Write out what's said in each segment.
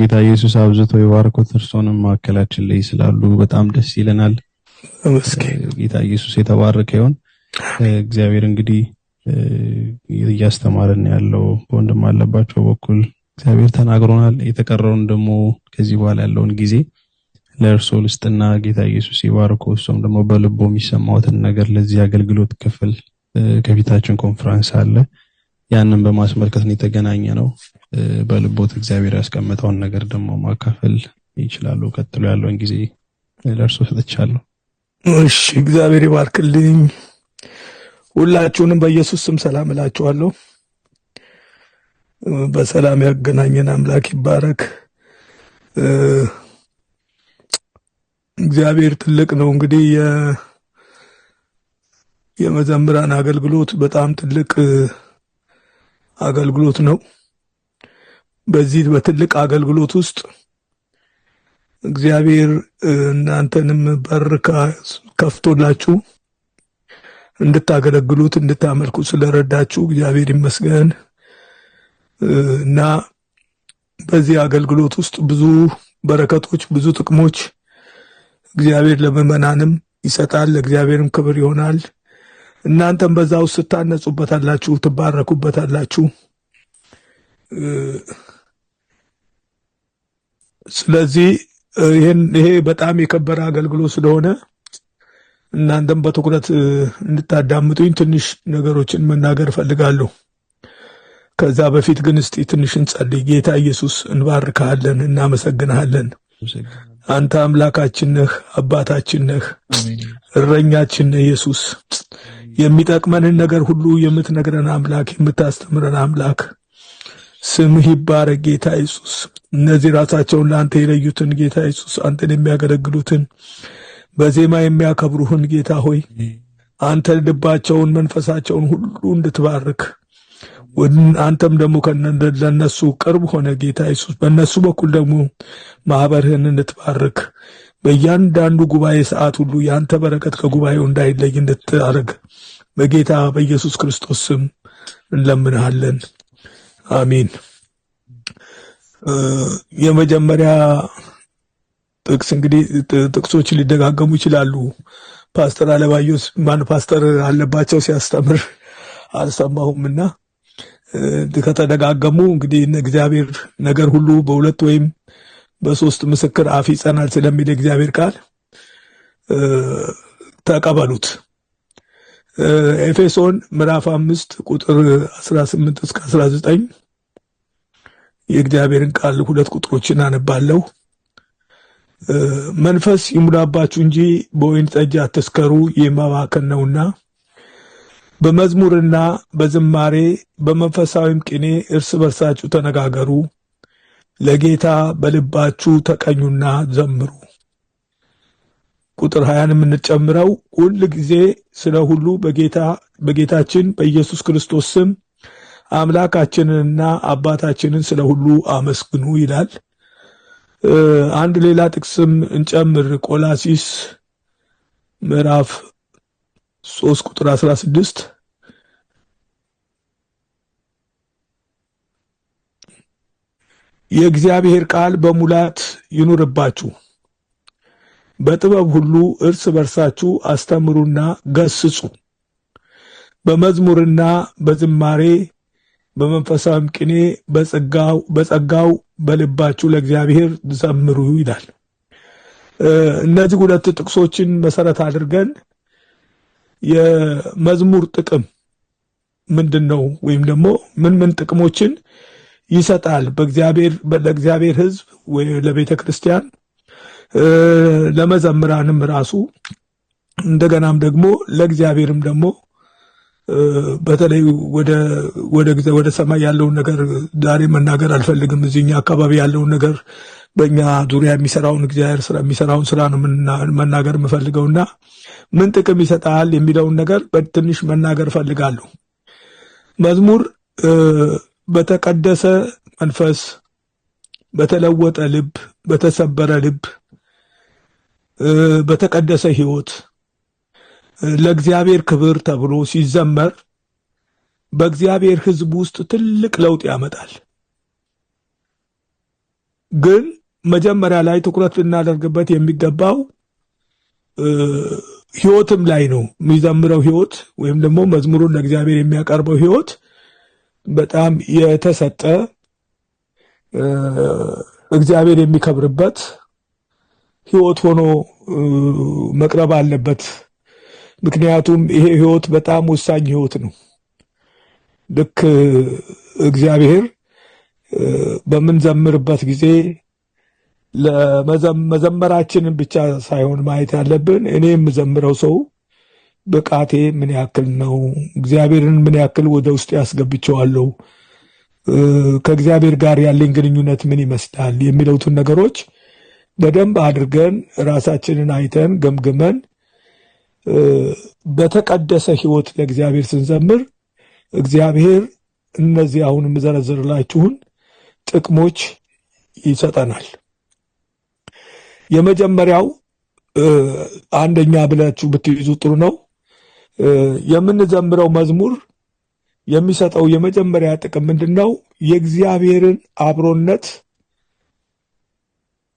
ጌታ ኢየሱስ አብዝቶ ይባርኮት። እርሶንም ማዕከላችን ላይ ስላሉ በጣም ደስ ይለናል። ጌታ ኢየሱስ የተባረከ ይሁን። እግዚአብሔር እንግዲህ እያስተማረን ያለው በወንድም አለባቸው በኩል እግዚአብሔር ተናግሮናል። የተቀረውን ደግሞ ከዚህ በኋላ ያለውን ጊዜ ለእርሶ ልስጥና ጌታ ኢየሱስ ይባርኮ። እርሶም ደግሞ በልቦ የሚሰማውትን ነገር ለዚህ አገልግሎት ክፍል ከፊታችን ኮንፈረንስ አለ፣ ያንን በማስመልከት ነው የተገናኘ ነው። በልቦት እግዚአብሔር ያስቀመጠውን ነገር ደግሞ ማካፈል ይችላሉ። ቀጥሎ ያለውን ጊዜ ለእርሶ ሰጥቻለሁ። እሺ፣ እግዚአብሔር ይባርክልኝ። ሁላችሁንም በኢየሱስ ስም ሰላም እላችኋለሁ። በሰላም ያገናኘን አምላክ ይባረክ። እግዚአብሔር ትልቅ ነው። እንግዲህ የመዘምራን አገልግሎት በጣም ትልቅ አገልግሎት ነው። በዚህ በትልቅ አገልግሎት ውስጥ እግዚአብሔር እናንተንም በር ከፍቶላችሁ እንድታገለግሉት እንድታመልኩ ስለረዳችሁ እግዚአብሔር ይመስገን እና በዚህ አገልግሎት ውስጥ ብዙ በረከቶች፣ ብዙ ጥቅሞች እግዚአብሔር ለምእመናንም ይሰጣል፣ ለእግዚአብሔርም ክብር ይሆናል። እናንተም በዛ ውስጥ ትታነጹበታላችሁ፣ ትባረኩበታላችሁ። ስለዚህ ይሄ በጣም የከበረ አገልግሎት ስለሆነ እናንተም በትኩረት እንድታዳምጡኝ ትንሽ ነገሮችን መናገር እፈልጋለሁ። ከዛ በፊት ግን እስቲ ትንሽ እንጸልይ። ጌታ ኢየሱስ እንባርካለን፣ እናመሰግናለን። አንተ አምላካችን ነህ፣ አባታችን ነህ፣ እረኛችን ነህ። ኢየሱስ የሚጠቅመንን ነገር ሁሉ የምትነግረን አምላክ፣ የምታስተምረን አምላክ ስምህ ይባረክ። ጌታ ኢየሱስ እነዚህ ራሳቸውን ለአንተ የለዩትን ጌታ ኢየሱስ አንተን የሚያገለግሉትን በዜማ የሚያከብሩህን ጌታ ሆይ አንተ ልባቸውን መንፈሳቸውን ሁሉ እንድትባርክ አንተም ደግሞ ለነሱ ቅርብ ሆነ ጌታ ኢየሱስ በእነሱ በኩል ደግሞ ማህበርህን እንድትባርክ በእያንዳንዱ ጉባኤ ሰዓት ሁሉ የአንተ በረከት ከጉባኤው እንዳይለይ እንድታደርግ በጌታ በኢየሱስ ክርስቶስ ስም እንለምንሃለን። አሜን። የመጀመሪያ ጥቅስ እንግዲህ ጥቅሶች ሊደጋገሙ ይችላሉ። ፓስተር አለባቸው ሲያስተምር አልሰማሁምና ከተደጋገሙ እንግዲህ እግዚአብሔር ነገር ሁሉ በሁለት ወይም በሶስት ምስክር አፍ ይጸናል ስለሚል እግዚአብሔር ቃል ተቀበሉት። ኤፌሶን ምዕራፍ 5 ቁጥር 18 እስከ 19 የእግዚአብሔርን ቃል ሁለት ቁጥሮችን አነባለሁ። መንፈስ ይሙላባችሁ እንጂ በወይን ጠጅ አትስከሩ፣ የማባከን ነውና በመዝሙርና በዝማሬ በመንፈሳዊም ቅኔ እርስ በርሳችሁ ተነጋገሩ፣ ለጌታ በልባችሁ ተቀኙና ዘምሩ። ቁጥር 20 የምንጨምረው ሁል ጊዜ ስለ ሁሉ በጌታችን በኢየሱስ ክርስቶስ ስም አምላካችንንና አባታችንን ስለ ሁሉ አመስግኑ ይላል። አንድ ሌላ ጥቅስም እንጨምር። ቆላሲስ ምዕራፍ 3 ቁጥር 16 የእግዚአብሔር ቃል በሙላት ይኑርባችሁ፣ በጥበብ ሁሉ እርስ በርሳችሁ አስተምሩና ገስጹ፣ በመዝሙርና በዝማሬ በመንፈሳዊም ቅኔ በጸጋው በልባችሁ ለእግዚአብሔር ዘምሩ ይላል። እነዚህ ሁለት ጥቅሶችን መሰረት አድርገን የመዝሙር ጥቅም ምንድነው ወይም ደግሞ ምን ጥቅሞችን ይሰጣል ለእግዚአብሔር ሕዝብ ወይ ለቤተ ክርስቲያን ለመዘምራንም ራሱ እንደገናም ደግሞ ለእግዚአብሔርም ደግሞ በተለይ ወደ ሰማይ ያለውን ነገር ዛሬ መናገር አልፈልግም። እዚህኛ አካባቢ ያለውን ነገር በእኛ ዙሪያ የሚሰራውን እግዚአብሔር ስለሚሰራውን ስራ ነው መናገር የምፈልገውና ምን ጥቅም ይሰጣል የሚለውን ነገር በትንሽ መናገር እፈልጋለሁ። መዝሙር በተቀደሰ መንፈስ፣ በተለወጠ ልብ፣ በተሰበረ ልብ፣ በተቀደሰ ህይወት ለእግዚአብሔር ክብር ተብሎ ሲዘመር በእግዚአብሔር ሕዝብ ውስጥ ትልቅ ለውጥ ያመጣል። ግን መጀመሪያ ላይ ትኩረት ልናደርግበት የሚገባው ህይወትም ላይ ነው። የሚዘምረው ህይወት ወይም ደግሞ መዝሙሩን ለእግዚአብሔር የሚያቀርበው ህይወት በጣም የተሰጠ እግዚአብሔር የሚከብርበት ህይወት ሆኖ መቅረብ አለበት። ምክንያቱም ይሄ ህይወት በጣም ወሳኝ ህይወት ነው። ልክ እግዚአብሔር በምንዘምርበት ጊዜ ለመዘመራችንን ብቻ ሳይሆን ማየት ያለብን እኔ የምዘምረው ሰው ብቃቴ ምን ያክል ነው፣ እግዚአብሔርን ምን ያክል ወደ ውስጥ ያስገብቸዋለሁ፣ ከእግዚአብሔር ጋር ያለኝ ግንኙነት ምን ይመስላል የሚሉትን ነገሮች በደንብ አድርገን ራሳችንን አይተን ገምግመን በተቀደሰ ህይወት ለእግዚአብሔር ስንዘምር እግዚአብሔር እነዚህ አሁን የምዘረዝርላችሁን ጥቅሞች ይሰጠናል። የመጀመሪያው አንደኛ ብላችሁ ብትይዙ ጥሩ ነው። የምንዘምረው መዝሙር የሚሰጠው የመጀመሪያ ጥቅም ምንድነው? የእግዚአብሔርን አብሮነት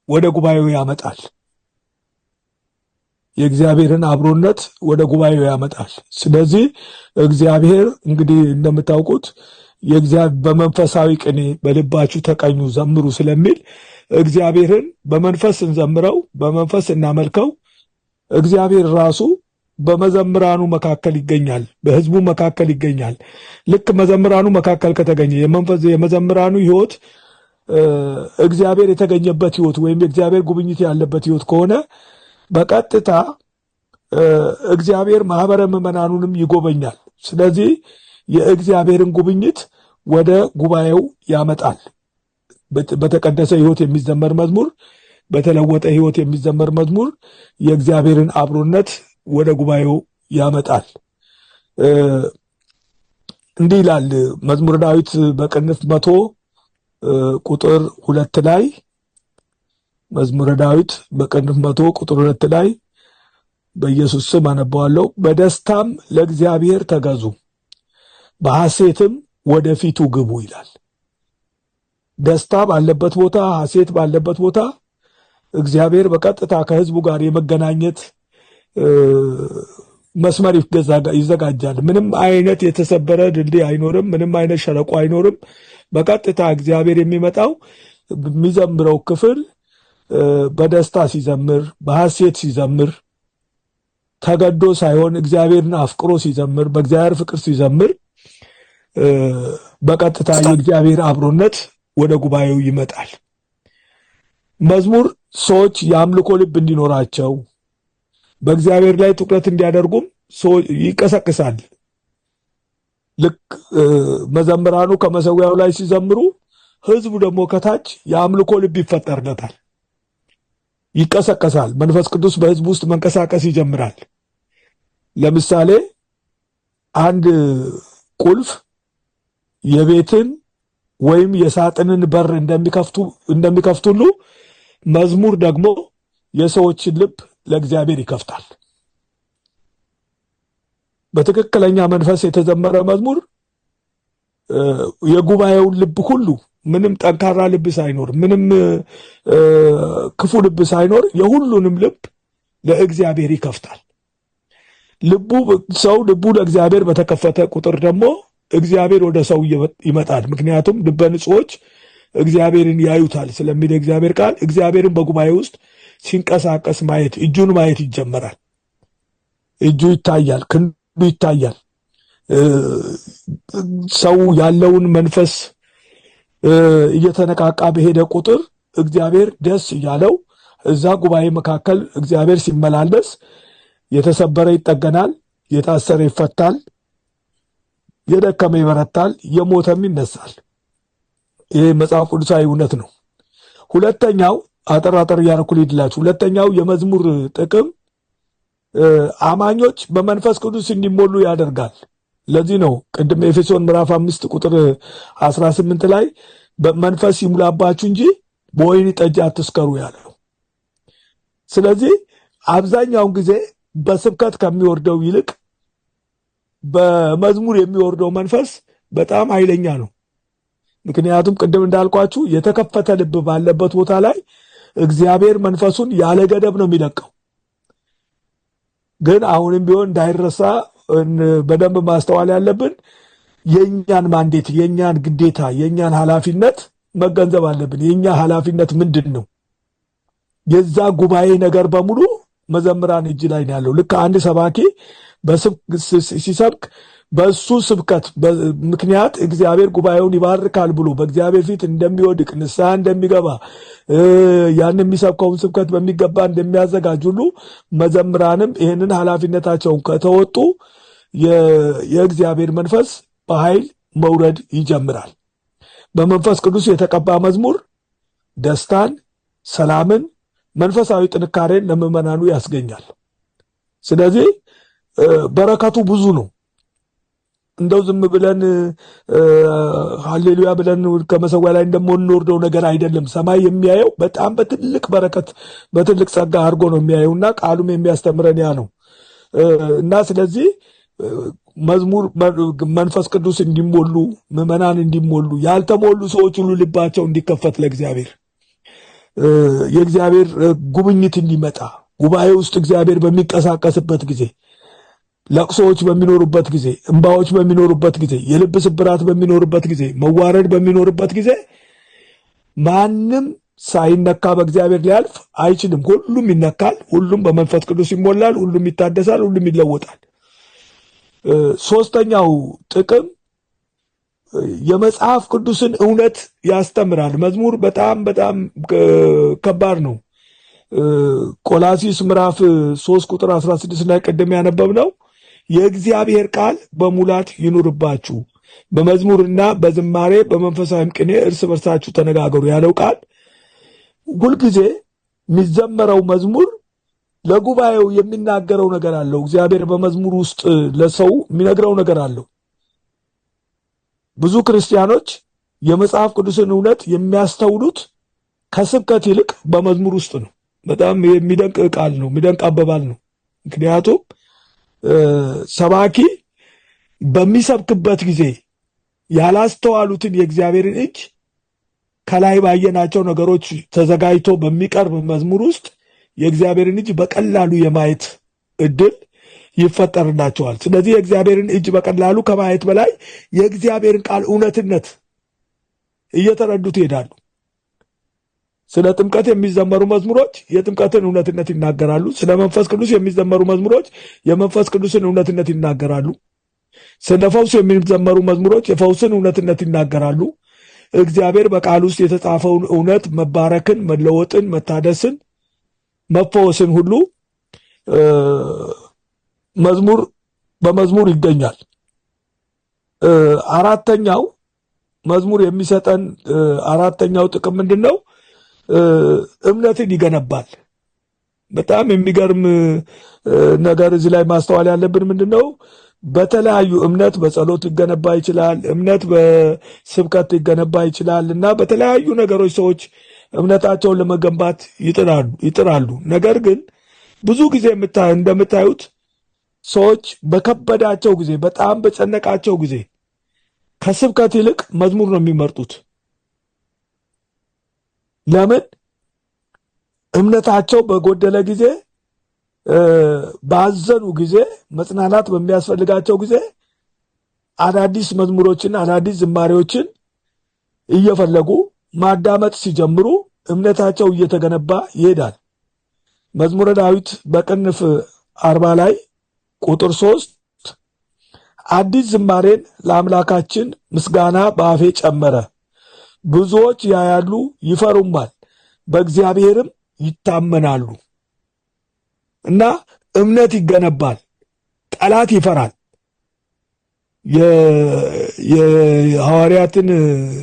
ወደ ጉባኤው ያመጣል። የእግዚአብሔርን አብሮነት ወደ ጉባኤው ያመጣል። ስለዚህ እግዚአብሔር እንግዲህ እንደምታውቁት የእግዚአብሔር በመንፈሳዊ ቅኔ በልባችሁ ተቀኙ ዘምሩ ስለሚል እግዚአብሔርን በመንፈስ እንዘምረው፣ በመንፈስ እናመልከው። እግዚአብሔር ራሱ በመዘምራኑ መካከል ይገኛል፣ በህዝቡ መካከል ይገኛል። ልክ መዘምራኑ መካከል ከተገኘ የመዘምራኑ ህይወት እግዚአብሔር የተገኘበት ህይወት ወይም የእግዚአብሔር ጉብኝት ያለበት ህይወት ከሆነ በቀጥታ እግዚአብሔር ማህበረ ምዕመናኑንም ይጎበኛል። ስለዚህ የእግዚአብሔርን ጉብኝት ወደ ጉባኤው ያመጣል። በተቀደሰ ህይወት የሚዘመር መዝሙር፣ በተለወጠ ህይወት የሚዘመር መዝሙር የእግዚአብሔርን አብሮነት ወደ ጉባኤው ያመጣል። እንዲህ ይላል መዝሙረ ዳዊት በቅንፍ 100 ቁጥር 2 ላይ መዝሙረ ዳዊት በቅንፍ 100 ቁጥር 2 ላይ በኢየሱስ ስም አነባዋለሁ። በደስታም ለእግዚአብሔር ተገዙ፣ በሐሴትም ወደፊቱ ግቡ ይላል። ደስታ ባለበት ቦታ፣ ሐሴት ባለበት ቦታ እግዚአብሔር በቀጥታ ከህዝቡ ጋር የመገናኘት መስመር ይዘጋጃል። ምንም አይነት የተሰበረ ድልድይ አይኖርም። ምንም አይነት ሸለቆ አይኖርም። በቀጥታ እግዚአብሔር የሚመጣው የሚዘምረው ክፍል በደስታ ሲዘምር፣ በሐሴት ሲዘምር፣ ተገዶ ሳይሆን እግዚአብሔርን አፍቅሮ ሲዘምር፣ በእግዚአብሔር ፍቅር ሲዘምር በቀጥታ የእግዚአብሔር አብሮነት ወደ ጉባኤው ይመጣል። መዝሙር ሰዎች የአምልኮ ልብ እንዲኖራቸው በእግዚአብሔር ላይ ትኩረት እንዲያደርጉም ይቀሰቅሳል። ልክ መዘምራኑ ከመሰዊያው ላይ ሲዘምሩ ህዝቡ ደግሞ ከታች የአምልኮ ልብ ይፈጠርለታል፣ ይቀሰቀሳል። መንፈስ ቅዱስ በህዝቡ ውስጥ መንቀሳቀስ ይጀምራል። ለምሳሌ አንድ ቁልፍ የቤትን ወይም የሳጥንን በር እንደሚከፍት ሁሉ መዝሙር ደግሞ የሰዎችን ልብ ለእግዚአብሔር ይከፍታል። በትክክለኛ መንፈስ የተዘመረ መዝሙር የጉባኤውን ልብ ሁሉ ምንም ጠንካራ ልብ ሳይኖር፣ ምንም ክፉ ልብ ሳይኖር የሁሉንም ልብ ለእግዚአብሔር ይከፍታል። ሰው ልቡ ለእግዚአብሔር በተከፈተ ቁጥር ደግሞ እግዚአብሔር ወደ ሰው ይመጣል። ምክንያቱም ልበ ንጹሖች እግዚአብሔርን ያዩታል ስለሚል እግዚአብሔር ቃል እግዚአብሔርን በጉባኤ ውስጥ ሲንቀሳቀስ ማየት፣ እጁን ማየት ይጀመራል። እጁ ይታያል፣ ክንዱ ይታያል። ሰው ያለውን መንፈስ እየተነቃቃ በሄደ ቁጥር እግዚአብሔር ደስ እያለው እዛ ጉባኤ መካከል እግዚአብሔር ሲመላለስ የተሰበረ ይጠገናል፣ የታሰረ ይፈታል፣ የደከመ ይበረታል፣ የሞተም ይነሳል። ይህ መጽሐፍ ቅዱሳዊ እውነት ነው። ሁለተኛው አጠር እያደረኩ ልሂድላችሁ። ሁለተኛው የመዝሙር ጥቅም አማኞች በመንፈስ ቅዱስ እንዲሞሉ ያደርጋል። ለዚህ ነው ቅድም ኤፌሶን ምዕራፍ 5 ቁጥር 18 ላይ በመንፈስ ይሙላባችሁ እንጂ በወይን ጠጅ አትስከሩ ያለው። ስለዚህ አብዛኛውን ጊዜ በስብከት ከሚወርደው ይልቅ በመዝሙር የሚወርደው መንፈስ በጣም ኃይለኛ ነው። ምክንያቱም ቅድም እንዳልኳችሁ የተከፈተ ልብ ባለበት ቦታ ላይ እግዚአብሔር መንፈሱን ያለ ገደብ ነው የሚለቀው። ግን አሁንም ቢሆን እንዳይረሳ በደንብ ማስተዋል ያለብን የኛን ማንዴት፣ የኛን ግዴታ፣ የኛን ኃላፊነት መገንዘብ አለብን። የኛ ኃላፊነት ምንድን ነው? የዛ ጉባኤ ነገር በሙሉ መዘምራን እጅ ላይ ነው ያለው። ልክ አንድ ሰባኪ ሲሰብክ በሱ ስብከት ምክንያት እግዚአብሔር ጉባኤውን ይባርካል ብሎ በእግዚአብሔር ፊት እንደሚወድቅ ንስሐ እንደሚገባ ያን የሚሰብከውን ስብከት በሚገባ እንደሚያዘጋጅ ሁሉ መዘምራንም ይህንን ኃላፊነታቸውን ከተወጡ የእግዚአብሔር መንፈስ በኃይል መውረድ ይጀምራል። በመንፈስ ቅዱስ የተቀባ መዝሙር ደስታን፣ ሰላምን፣ መንፈሳዊ ጥንካሬን ለምዕመናኑ ያስገኛል። ስለዚህ በረከቱ ብዙ ነው። እንደው ዝም ብለን ሃሌሉያ ብለን ከመሰዊያ ላይ እንደምንወርደው ነገር አይደለም። ሰማይ የሚያየው በጣም በትልቅ በረከት በትልቅ ጸጋ አድርጎ ነው የሚያየውና ቃሉም የሚያስተምረን ያ ነው እና ስለዚህ መዝሙር መንፈስ ቅዱስ እንዲሞሉ ምዕመናን እንዲሞሉ ያልተሞሉ ሰዎች ሁሉ ልባቸው እንዲከፈት ለእግዚአብሔር የእግዚአብሔር ጉብኝት እንዲመጣ ጉባኤ ውስጥ እግዚአብሔር በሚንቀሳቀስበት ጊዜ ለቅሶዎች በሚኖሩበት ጊዜ እንባዎች በሚኖሩበት ጊዜ የልብ ስብራት በሚኖርበት ጊዜ መዋረድ በሚኖርበት ጊዜ ማንም ሳይነካ በእግዚአብሔር ሊያልፍ አይችልም። ሁሉም ይነካል፣ ሁሉም በመንፈስ ቅዱስ ይሞላል፣ ሁሉም ይታደሳል፣ ሁሉም ይለወጣል። ሶስተኛው ጥቅም የመጽሐፍ ቅዱስን እውነት ያስተምራል። መዝሙር በጣም በጣም ከባድ ነው። ቆላሲስ ምዕራፍ 3 ቁጥር 16 ላይ ቀደም ያነበብነው የእግዚአብሔር ቃል በሙላት ይኑርባችሁ፣ በመዝሙርና በዝማሬ በመንፈሳዊም ቅኔ እርስ በርሳችሁ ተነጋገሩ ያለው ቃል ሁልጊዜ የሚዘመረው መዝሙር ለጉባኤው የሚናገረው ነገር አለው። እግዚአብሔር በመዝሙር ውስጥ ለሰው የሚነግረው ነገር አለው። ብዙ ክርስቲያኖች የመጽሐፍ ቅዱስን እውነት የሚያስተውሉት ከስብከት ይልቅ በመዝሙር ውስጥ ነው። በጣም የሚደንቅ ቃል ነው፣ የሚደንቅ አባባል ነው። ምክንያቱም ሰባኪ በሚሰብክበት ጊዜ ያላስተዋሉትን የእግዚአብሔርን እጅ ከላይ ባየናቸው ነገሮች ተዘጋጅቶ በሚቀርብ መዝሙር ውስጥ የእግዚአብሔርን እጅ በቀላሉ የማየት እድል ይፈጠርላቸዋል። ስለዚህ የእግዚአብሔርን እጅ በቀላሉ ከማየት በላይ የእግዚአብሔርን ቃል እውነትነት እየተረዱት ይሄዳሉ። ስለ ጥምቀት የሚዘመሩ መዝሙሮች የጥምቀትን እውነትነት ይናገራሉ። ስለ መንፈስ ቅዱስ የሚዘመሩ መዝሙሮች የመንፈስ ቅዱስን እውነትነት ይናገራሉ። ስለ ፈውስ የሚዘመሩ መዝሙሮች የፈውስን እውነትነት ይናገራሉ። እግዚአብሔር በቃል ውስጥ የተጻፈውን እውነት መባረክን፣ መለወጥን፣ መታደስን፣ መፈወስን ሁሉ በመዝሙር ይገኛል። አራተኛው መዝሙር የሚሰጠን አራተኛው ጥቅም ምንድን ነው? እምነትን ይገነባል። በጣም የሚገርም ነገር እዚህ ላይ ማስተዋል ያለብን ምንድን ነው? በተለያዩ እምነት በጸሎት ሊገነባ ይችላል። እምነት በስብከት ሊገነባ ይችላል እና በተለያዩ ነገሮች ሰዎች እምነታቸውን ለመገንባት ይጥራሉ። ነገር ግን ብዙ ጊዜ እንደምታዩት ሰዎች በከበዳቸው ጊዜ፣ በጣም በጨነቃቸው ጊዜ ከስብከት ይልቅ መዝሙር ነው የሚመርጡት። ለምን? እምነታቸው በጎደለ ጊዜ፣ ባዘኑ ጊዜ፣ መጽናናት በሚያስፈልጋቸው ጊዜ አዳዲስ መዝሙሮችን አዳዲስ ዝማሬዎችን እየፈለጉ ማዳመጥ ሲጀምሩ እምነታቸው እየተገነባ ይሄዳል። መዝሙረ ዳዊት በቅንፍ 40 ላይ ቁጥር 3 አዲስ ዝማሬን ለአምላካችን ምስጋና በአፌ ጨመረ፣ ብዙዎች ያያሉ ይፈሩማል፣ በእግዚአብሔርም ይታመናሉ። እና እምነት ይገነባል፣ ጠላት ይፈራል። የሐዋርያትን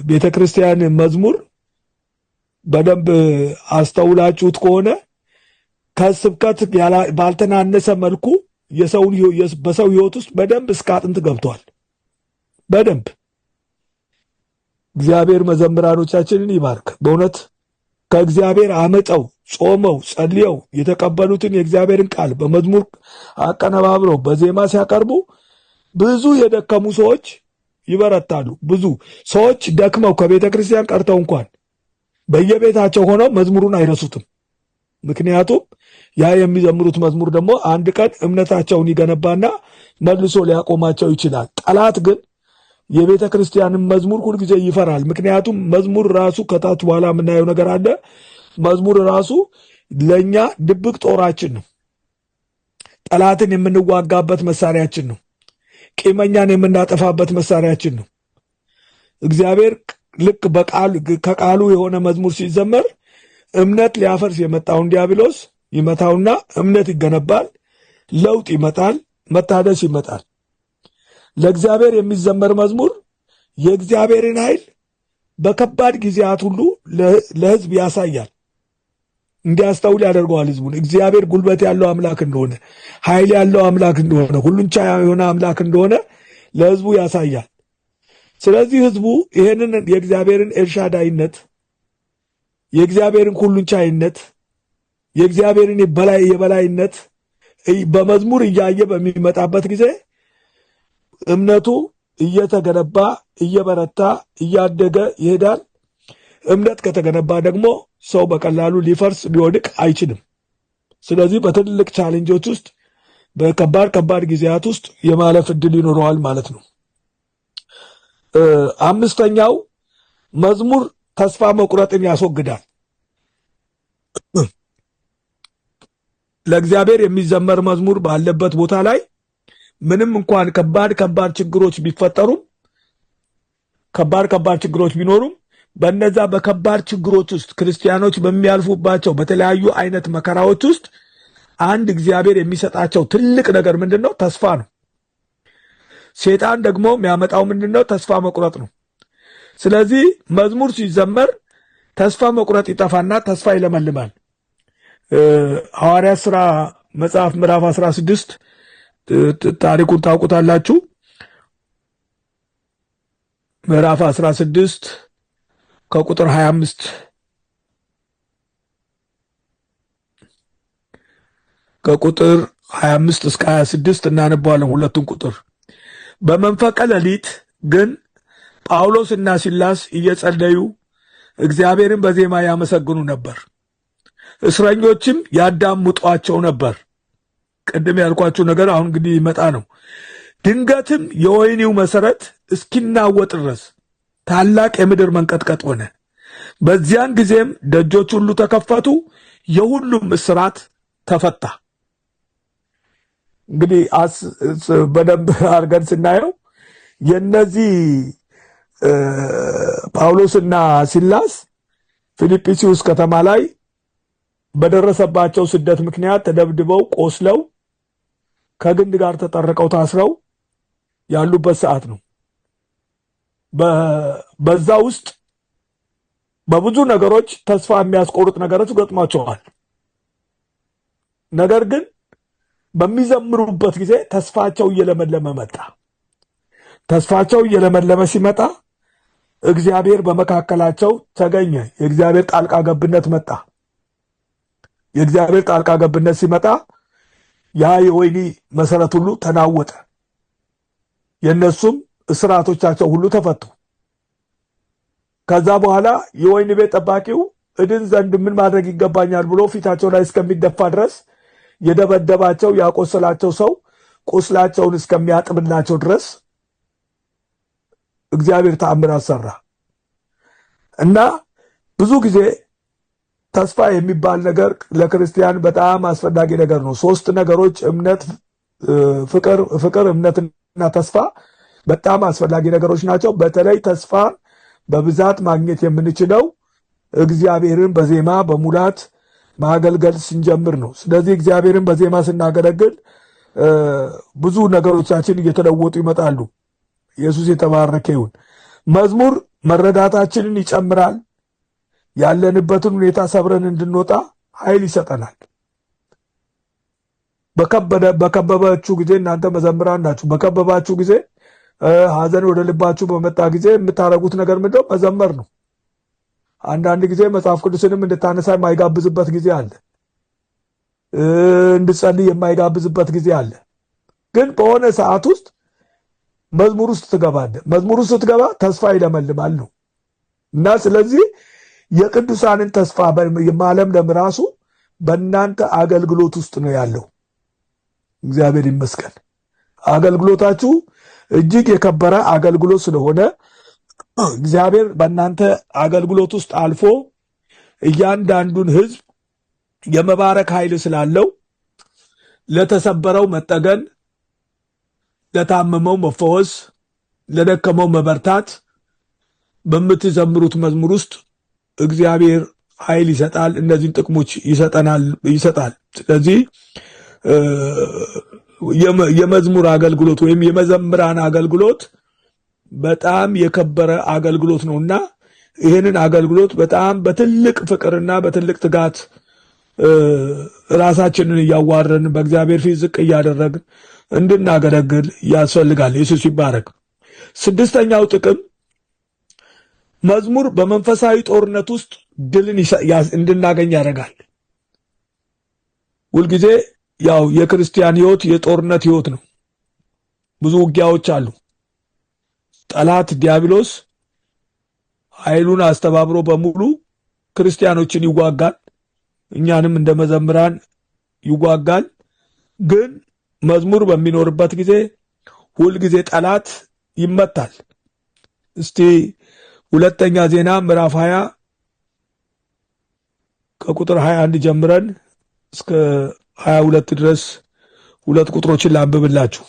ቤተክርስቲያን መዝሙር በደንብ አስተውላችሁት ከሆነ ከስብከት ባልተናነሰ መልኩ በሰው ሕይወት ውስጥ በደንብ እስከ አጥንት ገብቷል። በደንብ እግዚአብሔር መዘምራኖቻችንን ይባርክ። በእውነት ከእግዚአብሔር አመጠው ጾመው ጸልየው የተቀበሉትን የእግዚአብሔርን ቃል በመዝሙር አቀነባብረው በዜማ ሲያቀርቡ ብዙ የደከሙ ሰዎች ይበረታሉ። ብዙ ሰዎች ደክመው ከቤተ ክርስቲያን ቀርተው እንኳን በየቤታቸው ሆነው መዝሙሩን አይረሱትም። ምክንያቱም ያ የሚዘምሩት መዝሙር ደግሞ አንድ ቀን እምነታቸውን ይገነባና መልሶ ሊያቆማቸው ይችላል። ጠላት ግን የቤተ ክርስቲያንን መዝሙር ሁልጊዜ ይፈራል። ምክንያቱም መዝሙር ራሱ ከታች በኋላ የምናየው ነገር አለ። መዝሙር ራሱ ለእኛ ድብቅ ጦራችን ነው። ጠላትን የምንዋጋበት መሳሪያችን ነው። ቂመኛን የምናጠፋበት መሳሪያችን ነው። እግዚአብሔር ልክ ከቃሉ የሆነ መዝሙር ሲዘመር እምነት ሊያፈርስ የመጣውን ዲያብሎስ ይመታውና እምነት ይገነባል፣ ለውጥ ይመጣል፣ መታደስ ይመጣል። ለእግዚአብሔር የሚዘመር መዝሙር የእግዚአብሔርን ኃይል በከባድ ጊዜያት ሁሉ ለሕዝብ ያሳያል፣ እንዲያስተውል ያደርገዋል። ሕዝቡን እግዚአብሔር ጉልበት ያለው አምላክ እንደሆነ፣ ኃይል ያለው አምላክ እንደሆነ፣ ሁሉን ቻይ የሆነ አምላክ እንደሆነ ለሕዝቡ ያሳያል። ስለዚህ ሕዝቡ ይህንን የእግዚአብሔርን ኤልሻዳይነት፣ የእግዚአብሔርን ሁሉን ቻይነት፣ የእግዚአብሔርን የበላይነት በመዝሙር እያየ በሚመጣበት ጊዜ እምነቱ እየተገነባ እየበረታ እያደገ ይሄዳል። እምነት ከተገነባ ደግሞ ሰው በቀላሉ ሊፈርስ ሊወድቅ አይችልም። ስለዚህ በትልልቅ ቻሌንጆች ውስጥ በከባድ ጊዜያት ውስጥ የማለፍ እድል ይኖረዋል ማለት ነው። አምስተኛው መዝሙር ተስፋ መቁረጥን ያስወግዳል። ለእግዚአብሔር የሚዘመር መዝሙር ባለበት ቦታ ላይ ምንም እንኳን ከባድ ችግሮች ቢፈጠሩም ከባድ ችግሮች ቢኖሩም በነዛ በከባድ ችግሮች ውስጥ ክርስቲያኖች በሚያልፉባቸው በተለያዩ አይነት መከራዎች ውስጥ አንድ እግዚአብሔር የሚሰጣቸው ትልቅ ነገር ምንድነው? ተስፋ ነው። ሴጣን ደግሞ የሚያመጣው ምንድነው? ተስፋ መቁረጥ ነው። ስለዚህ መዝሙር ሲዘመር ተስፋ መቁረጥ ይጠፋና ተስፋ ይለመልማል። ሐዋርያት ሥራ መጽሐፍ ምዕራፍ 16 ታሪኩን ታውቁታላችሁ። ምዕራፍ 16 ከቁጥር 25 ከቁጥር 25 እስከ 26 እናነባዋለን። ሁለቱን ቁጥር በመንፈቀ ሌሊት ግን ጳውሎስና ሲላስ እየጸለዩ እግዚአብሔርን በዜማ ያመሰግኑ ነበር፣ እስረኞችም ያዳምጧቸው ነበር። ቅድም ያልኳችሁ ነገር አሁን እንግዲህ ይመጣ ነው። ድንገትም የወህኒው መሰረት እስኪናወጥ ድረስ ታላቅ የምድር መንቀጥቀጥ ሆነ። በዚያን ጊዜም ደጆች ሁሉ ተከፈቱ፣ የሁሉም እስራት ተፈታ። እንግዲህ በደንብ አድርገን ስናየው የነዚህ ጳውሎስና ሲላስ ፊልጵስዩስ ከተማ ላይ በደረሰባቸው ስደት ምክንያት ተደብድበው ቆስለው ከግንድ ጋር ተጠርቀው ታስረው ያሉበት ሰዓት ነው። በዛ ውስጥ በብዙ ነገሮች ተስፋ የሚያስቆርጥ ነገሮች ገጥሟቸዋል። ነገር ግን በሚዘምሩበት ጊዜ ተስፋቸው እየለመለመ መጣ። ተስፋቸው እየለመለመ ሲመጣ እግዚአብሔር በመካከላቸው ተገኘ። የእግዚአብሔር ጣልቃ ገብነት መጣ። የእግዚአብሔር ጣልቃ ገብነት ሲመጣ ያ የወህኒ መሰረት ሁሉ ተናወጠ። የነሱም እስራቶቻቸው ሁሉ ተፈቱ። ከዛ በኋላ የወህኒ ቤት ጠባቂው እድን ዘንድ ምን ማድረግ ይገባኛል ብሎ ፊታቸው ላይ እስከሚደፋ ድረስ የደበደባቸው ያቆሰላቸው ሰው ቁስላቸውን እስከሚያጥብላቸው ድረስ እግዚአብሔር ተአምራት ሰራ እና ብዙ ብዙ ጊዜ ተስፋ የሚባል ነገር ለክርስቲያን በጣም አስፈላጊ ነገር ነው። ሶስት ነገሮች እምነት፣ ፍቅር፣ እምነትና ተስፋ በጣም አስፈላጊ ነገሮች ናቸው። በተለይ ተስፋ በብዛት ማግኘት የምንችለው እግዚአብሔርን በዜማ በሙላት ማገልገል ስንጀምር ነው። ስለዚህ እግዚአብሔርን በዜማ ስናገለግል ብዙ ነገሮቻችን እየተለወጡ ይመጣሉ። ኢየሱስ የተባረከ ይሁን። መዝሙር መረዳታችንን ይጨምራል። ያለንበትን ሁኔታ ሰብረን እንድንወጣ ኃይል ይሰጠናል። በከበባችሁ ጊዜ እናንተ መዘምራን ናችሁ። በከበባችሁ ጊዜ ሐዘን ወደ ልባችሁ በመጣ ጊዜ የምታረጉት ነገር ምንድነው? መዘመር ነው። አንዳንድ ጊዜ መጽሐፍ ቅዱስንም እንድታነሳ የማይጋብዝበት ጊዜ አለ። እንድጸልይ የማይጋብዝበት ጊዜ አለ። ግን በሆነ ሰዓት ውስጥ መዝሙር ውስጥ ትገባለህ። መዝሙር ውስጥ ስትገባ ተስፋ ይለመልማል ነው እና ስለዚህ የቅዱሳንን ተስፋ ማለምለም ራሱ በእናንተ አገልግሎት ውስጥ ነው ያለው። እግዚአብሔር ይመስገን። አገልግሎታችሁ እጅግ የከበረ አገልግሎት ስለሆነ እግዚአብሔር በእናንተ አገልግሎት ውስጥ አልፎ እያንዳንዱን ሕዝብ የመባረክ ኃይል ስላለው ለተሰበረው መጠገን፣ ለታመመው መፈወስ፣ ለደከመው መበርታት በምትዘምሩት መዝሙር ውስጥ እግዚአብሔር ኃይል ይሰጣል። እነዚህን ጥቅሞች ይሰጣል። ስለዚህ የመዝሙር አገልግሎት ወይም የመዘምራን አገልግሎት በጣም የከበረ አገልግሎት ነውና ይህንን አገልግሎት በጣም በትልቅ ፍቅርና በትልቅ ትጋት ራሳችንን እያዋረን በእግዚአብሔር ፊት ዝቅ እያደረግን እንድናገለግል ያስፈልጋል። ኢየሱስ ይባረክ። ስድስተኛው ጥቅም መዝሙር በመንፈሳዊ ጦርነት ውስጥ ድልን እንድናገኝ ያደርጋል። ሁልጊዜ ያው የክርስቲያን ሕይወት የጦርነት ሕይወት ነው። ብዙ ውጊያዎች አሉ። ጠላት ዲያብሎስ ኃይሉን አስተባብሮ በሙሉ ክርስቲያኖችን ይዋጋል፣ እኛንም እንደ መዘምራን ይዋጋል። ግን መዝሙር በሚኖርበት ጊዜ ሁልጊዜ ጠላት ይመታል። እስቲ ሁለተኛ ዜና ምዕራፍ 20 ከቁጥር 21 ጀምረን እስከ 22 ድረስ ሁለት ቁጥሮችን ላንብብላችሁ።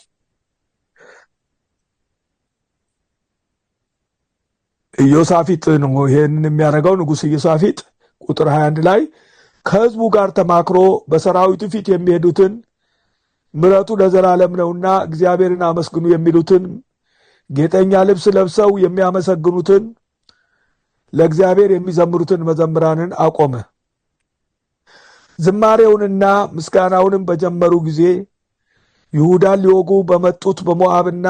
ኢዮሳፊጥ ነው ይሄንን የሚያደርገው። ንጉሥ ኢዮሳፊጥ ቁጥር 21 ላይ ከሕዝቡ ጋር ተማክሮ በሰራዊቱ ፊት የሚሄዱትን ምሕረቱ ለዘላለም ነውና እግዚአብሔርን አመስግኑ የሚሉትን ጌጠኛ ልብስ ለብሰው የሚያመሰግኑትን ለእግዚአብሔር የሚዘምሩትን መዘምራንን አቆመ። ዝማሬውንና ምስጋናውንም በጀመሩ ጊዜ ይሁዳን ሊወጉ በመጡት በሞዓብና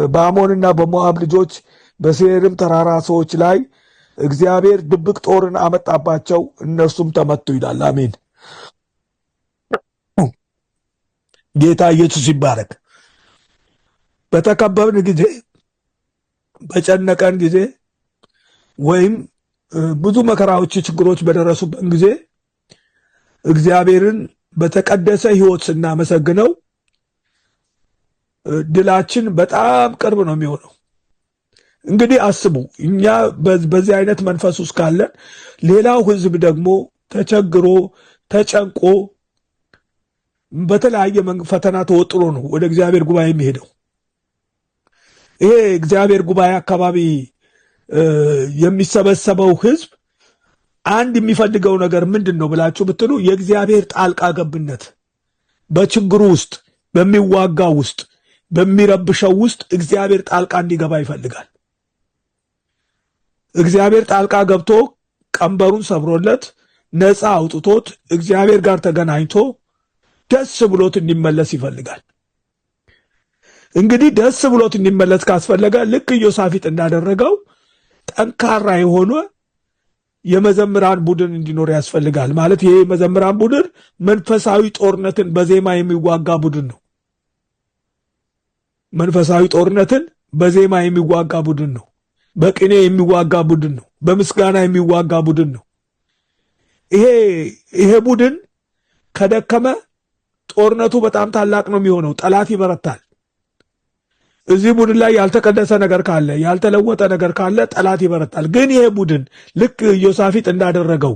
በአሞንና በሞዓብ ልጆች በሴይርም ተራራ ሰዎች ላይ እግዚአብሔር ድብቅ ጦርን አመጣባቸው፣ እነርሱም ተመቱ ይላል። አሜን። ጌታ ኢየሱስ ይባረክ። በተከበብን ጊዜ፣ በጨነቀን ጊዜ ወይም ብዙ መከራዎች፣ ችግሮች በደረሱበት ጊዜ እግዚአብሔርን በተቀደሰ ሕይወት ስናመሰግነው ድላችን በጣም ቅርብ ነው የሚሆነው። እንግዲህ አስቡ፣ እኛ በዚህ አይነት መንፈስ ውስጥ ካለን ሌላው ሕዝብ ደግሞ ተቸግሮ ተጨንቆ በተለያየ ፈተና ተወጥሮ ነው ወደ እግዚአብሔር ጉባኤ የሚሄደው። ይሄ እግዚአብሔር ጉባኤ አካባቢ የሚሰበሰበው ሕዝብ አንድ የሚፈልገው ነገር ምንድን ነው ብላችሁ ብትሉ የእግዚአብሔር ጣልቃ ገብነት በችግሩ ውስጥ፣ በሚዋጋው ውስጥ፣ በሚረብሸው ውስጥ እግዚአብሔር ጣልቃ እንዲገባ ይፈልጋል። እግዚአብሔር ጣልቃ ገብቶ ቀንበሩን ሰብሮለት ነፃ አውጥቶት እግዚአብሔር ጋር ተገናኝቶ ደስ ብሎት እንዲመለስ ይፈልጋል። እንግዲህ ደስ ብሎት እንዲመለስ ካስፈለገ ልክ ኢዮሳፊጥ እንዳደረገው ጠንካራ የሆነ የመዘምራን ቡድን እንዲኖር ያስፈልጋል። ማለት ይሄ የመዘምራን ቡድን መንፈሳዊ ጦርነትን በዜማ የሚዋጋ ቡድን ነው። መንፈሳዊ ጦርነትን በዜማ የሚዋጋ ቡድን ነው። በቅኔ የሚዋጋ ቡድን ነው። በምስጋና የሚዋጋ ቡድን ነው። ይሄ ቡድን ከደከመ ጦርነቱ በጣም ታላቅ ነው የሚሆነው። ጠላት ይበረታል። እዚህ ቡድን ላይ ያልተቀደሰ ነገር ካለ፣ ያልተለወጠ ነገር ካለ ጠላት ይበረታል። ግን ይሄ ቡድን ልክ ኢዮሳፊጥ እንዳደረገው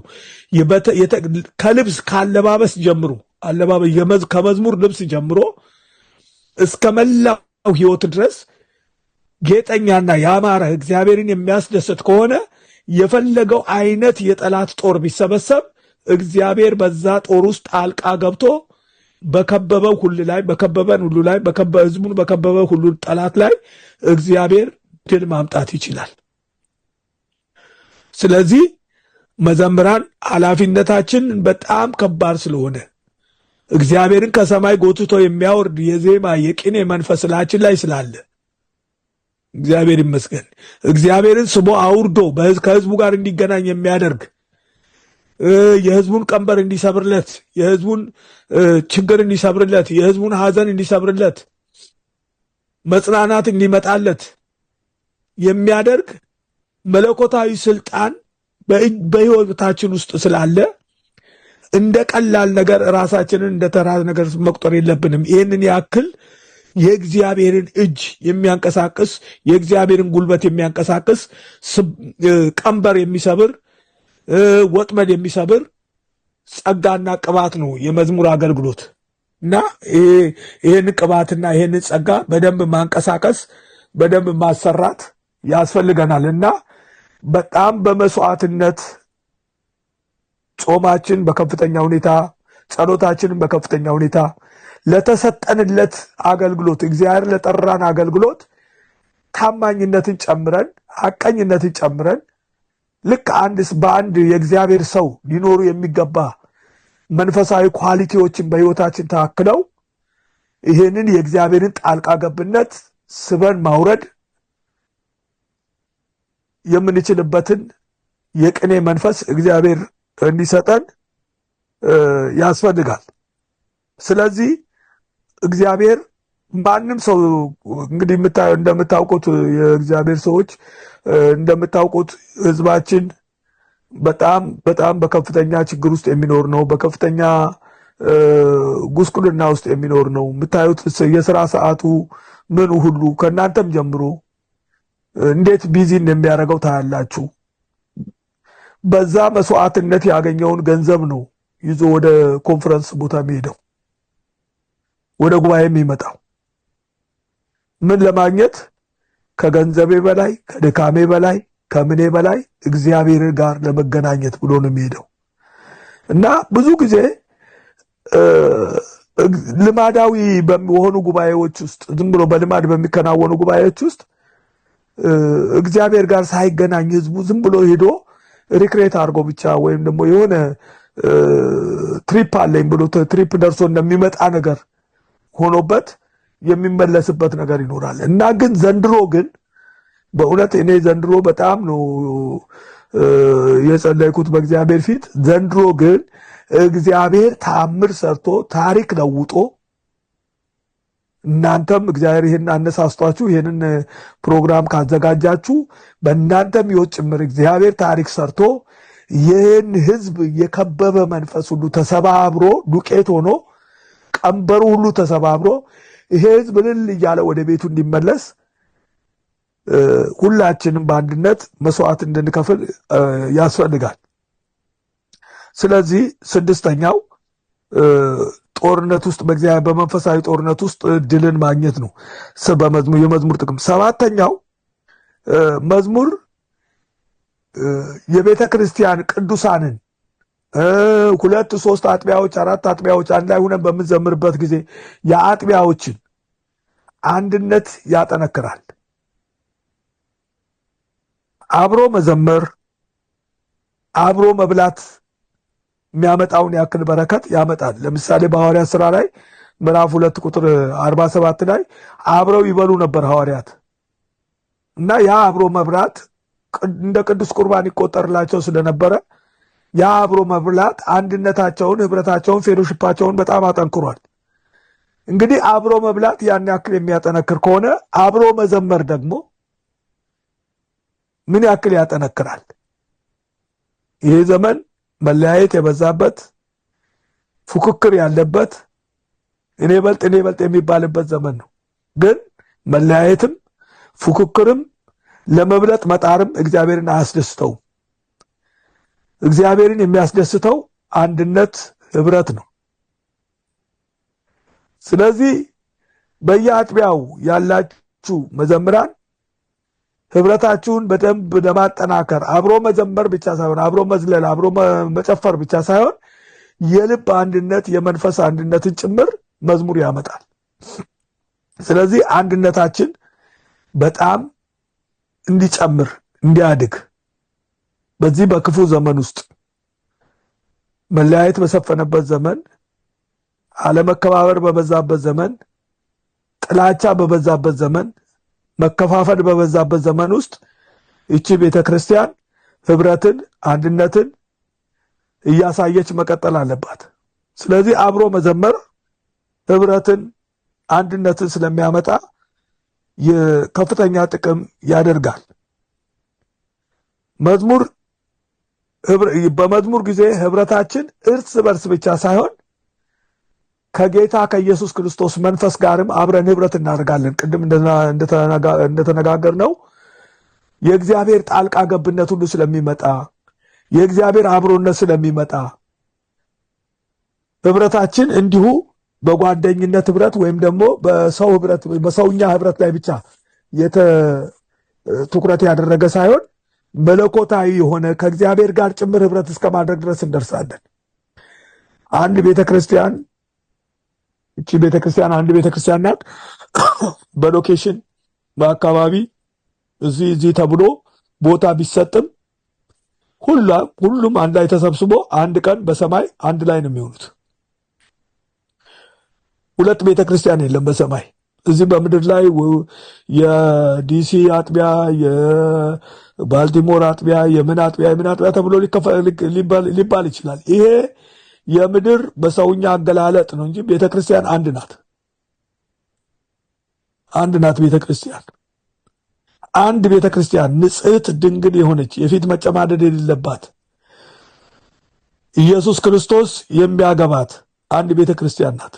ከልብስ ከአለባበስ ጀምሮ ከመዝሙር ልብስ ጀምሮ እስከ መላው ሕይወት ድረስ ጌጠኛና ያማረ እግዚአብሔርን የሚያስደስት ከሆነ የፈለገው አይነት የጠላት ጦር ቢሰበሰብ እግዚአብሔር በዛ ጦር ውስጥ ጣልቃ ገብቶ በከበበው ሁሉ ላይ በከበበን ሁሉ ላይ ህዝቡን በከበበው ሁሉ ጠላት ላይ እግዚአብሔር ድል ማምጣት ይችላል። ስለዚህ መዘምራን ኃላፊነታችን በጣም ከባድ ስለሆነ እግዚአብሔርን ከሰማይ ጎትቶ የሚያወርድ የዜማ የቅኔ መንፈስ ላችን ላይ ስላለ እግዚአብሔር ይመስገን። እግዚአብሔርን ስቦ አውርዶ ከህዝቡ ጋር እንዲገናኝ የሚያደርግ የህዝቡን ቀንበር እንዲሰብርለት፣ የህዝቡን ችግር እንዲሰብርለት፣ የህዝቡን ሐዘን እንዲሰብርለት መጽናናት እንዲመጣለት የሚያደርግ መለኮታዊ ስልጣን በሕይወታችን ውስጥ ስላለ እንደ ቀላል ነገር ራሳችንን እንደ ተራ ነገር መቁጠር የለብንም። ይህንን ያክል የእግዚአብሔርን እጅ የሚያንቀሳቅስ የእግዚአብሔርን ጉልበት የሚያንቀሳቅስ ቀንበር የሚሰብር ወጥመድ የሚሰብር ጸጋና ቅባት ነው የመዝሙር አገልግሎት እና ይህን ቅባትና ይህንን ጸጋ በደንብ ማንቀሳቀስ በደንብ ማሰራት ያስፈልገናል እና በጣም በመስዋዕትነት ጾማችን በከፍተኛ ሁኔታ ጸሎታችንን በከፍተኛ ሁኔታ ለተሰጠንለት አገልግሎት እግዚአብሔር ለጠራን አገልግሎት ታማኝነትን ጨምረን ሐቀኝነትን ጨምረን ልክ በአንድ የእግዚአብሔር ሰው ሊኖሩ የሚገባ መንፈሳዊ ኳሊቲዎችን በሕይወታችን ታክለው ይህንን የእግዚአብሔርን ጣልቃ ገብነት ስበን ማውረድ የምንችልበትን የቅኔ መንፈስ እግዚአብሔር እንዲሰጠን ያስፈልጋል። ስለዚህ እግዚአብሔር ማንም ሰው እንግዲህ እንደምታውቁት የእግዚአብሔር ሰዎች እንደምታውቁት ሕዝባችን በጣም በጣም በከፍተኛ ችግር ውስጥ የሚኖር ነው። በከፍተኛ ጉስቁልና ውስጥ የሚኖር ነው። የምታዩት የሥራ ሰዓቱ ምኑ ሁሉ ከእናንተም ጀምሮ እንዴት ቢዚ እንደሚያደርገው ታያላችሁ። በዛ መስዋዕትነት ያገኘውን ገንዘብ ነው ይዞ ወደ ኮንፈረንስ ቦታ የሚሄደው ወደ ጉባኤ የሚመጣው ምን ለማግኘት? ከገንዘቤ በላይ ከድካሜ በላይ ከምኔ በላይ እግዚአብሔር ጋር ለመገናኘት ብሎ ነው የሚሄደው እና ብዙ ጊዜ ልማዳዊ በሆኑ ጉባኤዎች ውስጥ ዝም ብሎ በልማድ በሚከናወኑ ጉባኤዎች ውስጥ እግዚአብሔር ጋር ሳይገናኝ ህዝቡ ዝም ብሎ ሄዶ ሪክሬት አድርጎ ብቻ ወይም ደግሞ የሆነ ትሪፕ አለኝ ብሎ ትሪፕ ደርሶ እንደሚመጣ ነገር ሆኖበት የሚመለስበት ነገር ይኖራል እና ግን ዘንድሮ ግን በእውነት እኔ ዘንድሮ በጣም ነው የጸለይኩት በእግዚአብሔር ፊት። ዘንድሮ ግን እግዚአብሔር ተአምር ሰርቶ ታሪክ ለውጦ እናንተም እግዚአብሔር ይሄን አነሳስቷችሁ ይሄንን ፕሮግራም ካዘጋጃችሁ በእናንተም ሕይወት ጭምር እግዚአብሔር ታሪክ ሰርቶ ይህን ህዝብ የከበበ መንፈስ ሁሉ ተሰባብሮ ዱቄት ሆኖ ቀንበሩ ሁሉ ተሰባብሮ ይሄ ህዝብ እልል እያለ ወደ ቤቱ እንዲመለስ ሁላችንም በአንድነት መስዋዕት እንድንከፍል ያስፈልጋል። ስለዚህ ስድስተኛው ጦርነት ውስጥ በእግዚአብሔር በመንፈሳዊ ጦርነት ውስጥ ድልን ማግኘት ነው የመዝሙር ጥቅም። ሰባተኛው መዝሙር የቤተ ክርስቲያን ቅዱሳንን 2 3 አጥቢያዎች 4 አጥቢያዎች አንድ ላይ ሆነን በምንዘምርበት ጊዜ የአጥቢያዎችን አንድነት ያጠነክራል። አብሮ መዘመር አብሮ መብላት የሚያመጣውን ያክል በረከት ያመጣል። ለምሳሌ በሐዋርያት ሥራ ላይ ምዕራፍ 2 ቁጥር 47 ላይ አብረው ይበሉ ነበር ሐዋርያት እና ያ አብሮ መብላት እንደ ቅዱስ ቁርባን ይቆጠርላቸው ስለነበረ ያ አብሮ መብላት አንድነታቸውን፣ ህብረታቸውን፣ ፌሎሺፓቸውን በጣም አጠንክሯል። እንግዲህ አብሮ መብላት ያን ያክል የሚያጠነክር ከሆነ አብሮ መዘመር ደግሞ ምን ያክል ያጠነክራል? ይሄ ዘመን መለያየት የበዛበት ፉክክር ያለበት እኔ በልጥ የሚባልበት ዘመን ነው። ግን መለያየትም ፉክክርም ለመብለጥ መጣርም እግዚአብሔርን አያስደስተውም። እግዚአብሔርን የሚያስደስተው አንድነት፣ ህብረት ነው። ስለዚህ በየአጥቢያው ያላችሁ መዘምራን ህብረታችሁን በደንብ ለማጠናከር አብሮ መዘመር ብቻ ሳይሆን አብሮ መዝለል፣ አብሮ መጨፈር ብቻ ሳይሆን የልብ አንድነት፣ የመንፈስ አንድነትን ጭምር መዝሙር ያመጣል። ስለዚህ አንድነታችን በጣም እንዲጨምር እንዲያድግ በዚህ በክፉ ዘመን ውስጥ መለያየት በሰፈነበት ዘመን፣ አለመከባበር በበዛበት ዘመን፣ ጥላቻ በበዛበት ዘመን፣ መከፋፈል በበዛበት ዘመን ውስጥ እቺ ቤተክርስቲያን ህብረትን፣ አንድነትን እያሳየች መቀጠል አለባት። ስለዚህ አብሮ መዘመር ህብረትን፣ አንድነትን ስለሚያመጣ ከፍተኛ ጥቅም ያደርጋል። በመዝሙር ጊዜ ህብረታችን እርስ በርስ ብቻ ሳይሆን ከጌታ ከኢየሱስ ክርስቶስ መንፈስ ጋርም አብረን ህብረት እናደርጋለን። ቅድም እንደተነጋገርነው የእግዚአብሔር ጣልቃ ገብነት ሁሉ ስለሚመጣ፣ የእግዚአብሔር አብሮነት ስለሚመጣ ህብረታችን እንዲሁ በጓደኝነት ህብረት ወይም ደግሞ በሰው ህብረት በሰውኛ ህብረት ላይ ብቻ ትኩረት ያደረገ ሳይሆን መለኮታዊ የሆነ ከእግዚአብሔር ጋር ጭምር ህብረት እስከ ማድረግ ድረስ እንደርሳለን። አንድ ቤተክርስቲያን አንድ ቤተክርስቲያን ናት። በሎኬሽን በአካባቢ እዚህ ተብሎ ቦታ ቢሰጥም ሁሉም አንድ ላይ ተሰብስቦ አንድ ቀን በሰማይ አንድ ላይ ነው የሚሆኑት። ሁለት ቤተክርስቲያን የለም በሰማይ። እዚህ በምድር ላይ የዲሲ አጥቢያ፣ የባልቲሞር አጥቢያ፣ የምን አጥቢያ ተብሎ ሊባል ይችላል። ይሄ የምድር በሰውኛ አገላለጥ ነው እንጂ ቤተክርስቲያን አንድ ናት። ቤተክርስቲያን አንድ ቤተክርስቲያን ንጽሕት ድንግል የሆነች የፊት መጨማደድ የሌለባት ኢየሱስ ክርስቶስ የሚያገባት አንድ ቤተክርስቲያን ናት።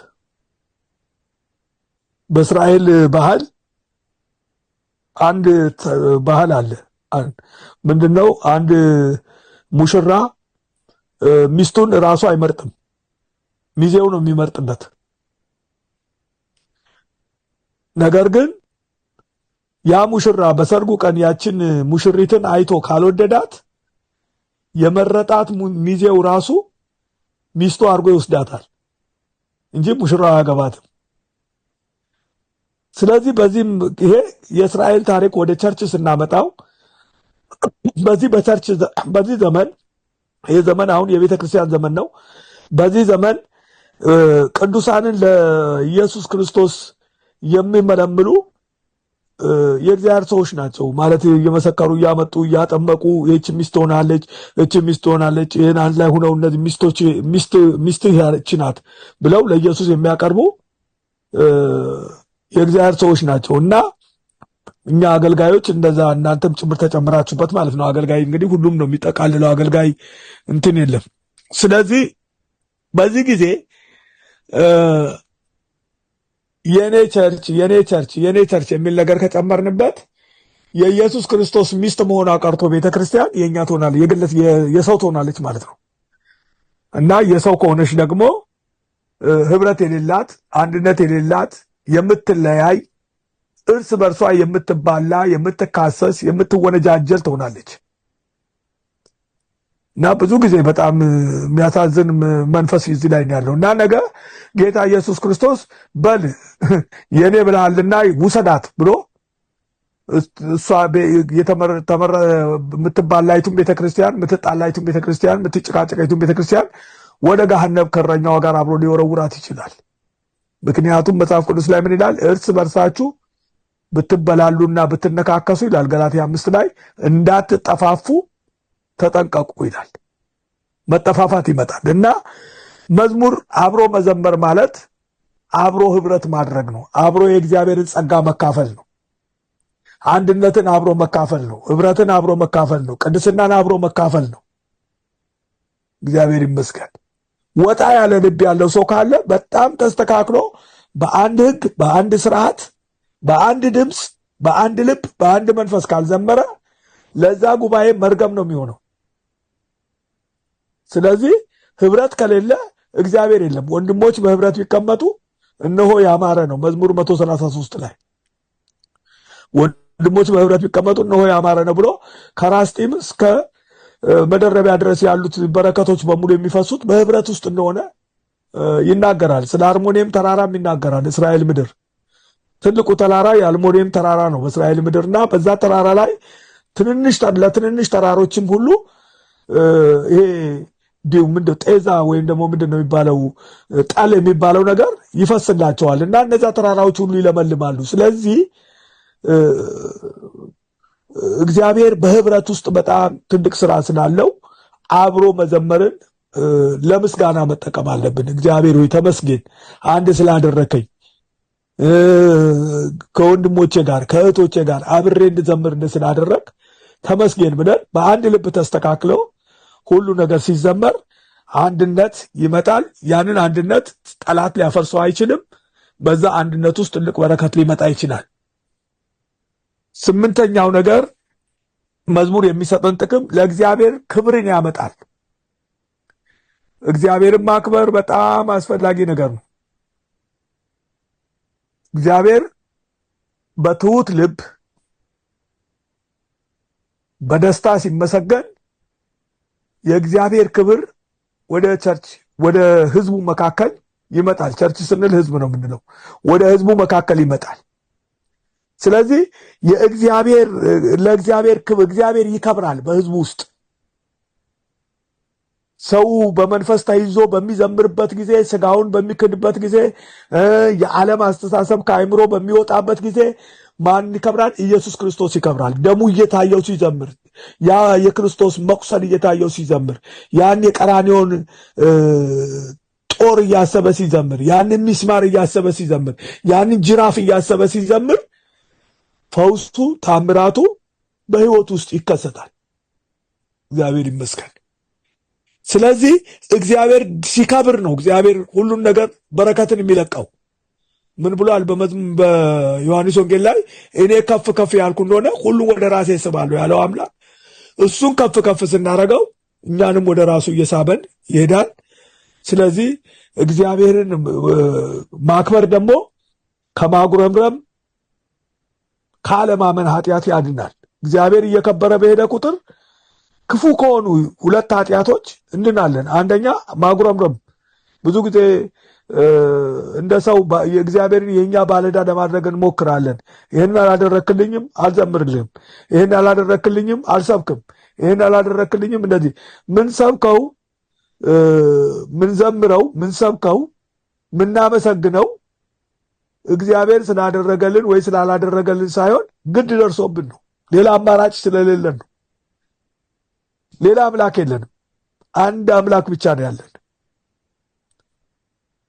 በእስራኤል ባህል አንድ ባህል አለ። ምንድነው? አንድ ሙሽራ ሚስቱን ራሱ አይመርጥም፣ ሚዜው ነው የሚመርጥለት። ነገር ግን ያ ሙሽራ በሰርጉ ቀን ያችን ሙሽሪትን አይቶ ካልወደዳት የመረጣት ሚዜው ራሱ ሚስቱ አድርጎ ይወስዳታል እንጂ ሙሽራው አያገባትም። ስለዚህ ይሄ የእስራኤል ታሪክ ወደ ቸርች ስናመጣው በዚህ ዘመን ይሄ ዘመን አሁን የቤተ ክርስቲያን ዘመን ነው። በዚህ ዘመን ቅዱሳንን ለኢየሱስ ክርስቶስ የሚመለምሉ የእግዚአብሔር ሰዎች ናቸው ማለት እየመሰከሩ እያመጡ እያጠመቁ ይህች ሚስት ሆናለች፣ እች ሚስት ሆናለች፣ ይህን አንድ ላይ ሆነው እነዚህ ሚስት ያች ናት ብለው ለኢየሱስ የሚያቀርቡ የእግዚአብሔር ሰዎች ናቸው። እና እኛ አገልጋዮች እንደዛ እናንተም ጭምር ተጨምራችሁበት ማለት ነው። አገልጋይ እንግዲህ ሁሉም ነው የሚጠቃልለው፣ አገልጋይ እንትን የለም። ስለዚህ በዚህ ጊዜ የኔ ቸርች የሚል ነገር ከጨመርንበት የኢየሱስ ክርስቶስ ሚስት መሆኗ ቀርቶ ቤተክርስቲያን የኛ ትሆናለች፣ የሰው ትሆናለች ማለት ነው። እና የሰው ከሆነች ደግሞ ህብረት የሌላት፣ አንድነት የሌላት፣ የምትለያይ፣ እርስ በርሷ የምትባላ፣ የምትካሰስ፣ የምትወነጃጀል ትሆናለች። እና ብዙ ጊዜ በጣም የሚያሳዝን መንፈስ እዚህ ላይ ነው ያለው። እና ነገ ጌታ ኢየሱስ ክርስቶስ በል የኔ ብለሃልና ውሰዳት ብሎ እሷ የምትባላይቱን ቤተክርስቲያን፣ የምትጣላይቱን ቤተክርስቲያን፣ የምትጨቃጨቃይቱን ቤተክርስቲያን ወደ ገሃነም ከእረኛዋ ጋር አብሮ ሊወረውራት ይችላል። ምክንያቱም መጽሐፍ ቅዱስ ላይ ምን ይላል? እርስ በርሳችሁ ብትበላሉና ብትነካከሱ ይላል ገላትያ 5 ላይ እንዳትጠፋፉ ተጠንቀቁ ይላል። መጠፋፋት ይመጣል እና መዝሙር አብሮ መዘመር ማለት አብሮ ህብረት ማድረግ ነው። አብሮ የእግዚአብሔርን ጸጋ መካፈል ነው። አንድነትን አብሮ መካፈል ነው። ህብረትን አብሮ መካፈል ነው። ቅድስናን አብሮ መካፈል ነው። እግዚአብሔር ይመስገን። ወጣ ያለ ልብ ያለው ሰው ካለ በጣም ተስተካክሎ በአንድ ህግ፣ በአንድ ስርዓት፣ በአንድ ድምፅ፣ በአንድ ልብ፣ በአንድ መንፈስ ካልዘመረ ለዛ ጉባኤ መርገም ነው የሚሆነው። ስለዚህ ህብረት ከሌለ እግዚአብሔር የለም። ወንድሞች በህብረት ቢቀመጡ እነሆ ያማረ ነው። መዝሙር 133 ላይ ወንድሞች በህብረት ቢቀመጡ እነሆ ያማረ ነው ብሎ ከራስ ጢም እስከ መደረቢያ ድረስ ያሉት በረከቶች በሙሉ የሚፈሱት በህብረት ውስጥ እንደሆነ ይናገራል። ስለ አርሞኒየም ተራራም ይናገራል። እስራኤል ምድር ትልቁ ተራራ የአልሞኒየም ተራራ ነው በእስራኤል ምድርና በዛ ተራራ ላይ ለትንንሽ ተራሮችም ሁሉ ይሄ ምንድነው ጤዛ ወይም ደግሞ ምንድነው የሚባለው ጠል የሚባለው ነገር ይፈስላቸዋል እና እነዛ ተራራዎች ሁሉ ይለመልማሉ። ስለዚህ እግዚአብሔር በህብረት ውስጥ በጣም ትልቅ ስራ ስላለው አብሮ መዘመርን ለምስጋና መጠቀም አለብን። እግዚአብሔር ሆይ ተመስገን አንድ ስላደረከኝ፣ ከወንድሞቼ ጋር ከእህቶቼ ጋር አብሬ እንድዘምር ስላደረግ ተመስገን ብለን በአንድ ልብ ተስተካክለው ሁሉ ነገር ሲዘመር አንድነት ይመጣል። ያንን አንድነት ጠላት ሊያፈርሰው አይችልም። በዛ አንድነት ውስጥ ትልቅ በረከት ሊመጣ ይችላል። ስምንተኛው ነገር መዝሙር የሚሰጠን ጥቅም ለእግዚአብሔር ክብርን ያመጣል። እግዚአብሔርን ማክበር በጣም አስፈላጊ ነገር ነው። እግዚአብሔር በትሁት ልብ በደስታ ሲመሰገን የእግዚአብሔር ክብር ወደ ቸርች ወደ ህዝቡ መካከል ይመጣል። ቸርች ስንል ህዝብ ነው የምንለው። ወደ ህዝቡ መካከል ይመጣል። ስለዚህ ለእግዚአብሔር ክብር እግዚአብሔር ይከብራል በህዝቡ ውስጥ። ሰው በመንፈስ ተይዞ በሚዘምርበት ጊዜ፣ ስጋውን በሚክድበት ጊዜ፣ የዓለም አስተሳሰብ ከአእምሮ በሚወጣበት ጊዜ ማን ይከብራል? ኢየሱስ ክርስቶስ ይከብራል። ደሙ እየታየው ሲዘምር፣ ያ የክርስቶስ መቁሰል እየታየው ሲዘምር፣ ያን የቀራንዮውን ጦር እያሰበ ሲዘምር፣ ያንን ሚስማር እያሰበ ሲዘምር፣ ያንን ጅራፍ እያሰበ ሲዘምር ፈውሱ ታምራቱ በህይወት ውስጥ ይከሰታል። እግዚአብሔር ይመስገን። ስለዚህ እግዚአብሔር ሲከብር ነው እግዚአብሔር ሁሉን ነገር በረከትን የሚለቀው። ምን ብሏል በዮሐንስ ወንጌል ላይ? እኔ ከፍ ከፍ ያልኩ እንደሆነ ሁሉን ወደ ራሴ ስባለሁ ያለው አምላክ እሱን ከፍ ከፍ ስናደርገው እኛንም ወደ ራሱ እየሳበን ይሄዳል። ስለዚህ እግዚአብሔርን ማክበር ደግሞ ከማጉረምረም ካለማመን ኃጢአት ያድናል። እግዚአብሔር እየከበረ በሄደ ቁጥር ክፉ ከሆኑ ሁለት ኃጢአቶች እንድናለን። አንደኛ ማጉረምረም። ብዙ ጊዜ እንደ ሰው የእግዚአብሔርን የኛ ባለዕዳ ለማድረግ እንሞክራለን። ይህን አላደረክልኝም አልዘምርልህም፣ ይህን አላደረክልኝም አልሰብክም፣ ይህን አላደረክልኝም እንደዚህ ምንሰብከው ምንዘምረው ምንሰብከው ምናመሰግነው እግዚአብሔር ስላደረገልን ወይ ስላላደረገልን ሳይሆን ግድ ደርሶብን ነው። ሌላ አማራጭ ስለሌለን ነው። ሌላ አምላክ የለንም። አንድ አምላክ ብቻ ነው ያለን።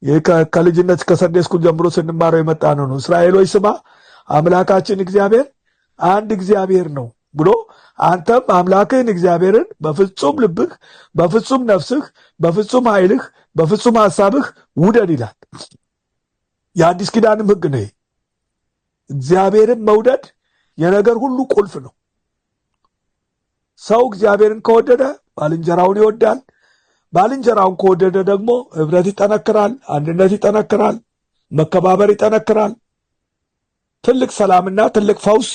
ይህ ከልጅነት ከሰንዴ ስኩል ጀምሮ ስንማረው የመጣ ነው። እስራኤሎች ስማ አምላካችን እግዚአብሔር አንድ እግዚአብሔር ነው ብሎ አንተም አምላክህን እግዚአብሔርን በፍጹም ልብህ፣ በፍጹም ነፍስህ፣ በፍጹም ኃይልህ፣ በፍጹም ሐሳብህ ውደድ ይላል። የአዲስ ኪዳንም ሕግ ነው። እግዚአብሔርን መውደድ የነገር ሁሉ ቁልፍ ነው። ሰው እግዚአብሔርን ከወደደ ባልንጀራውን ይወዳል። ባልንጀራውን ከወደደ ደግሞ ህብረት ይጠነክራል፣ አንድነት ይጠነክራል፣ መከባበር ይጠነክራል። ትልቅ ሰላምና ትልቅ ፈውስ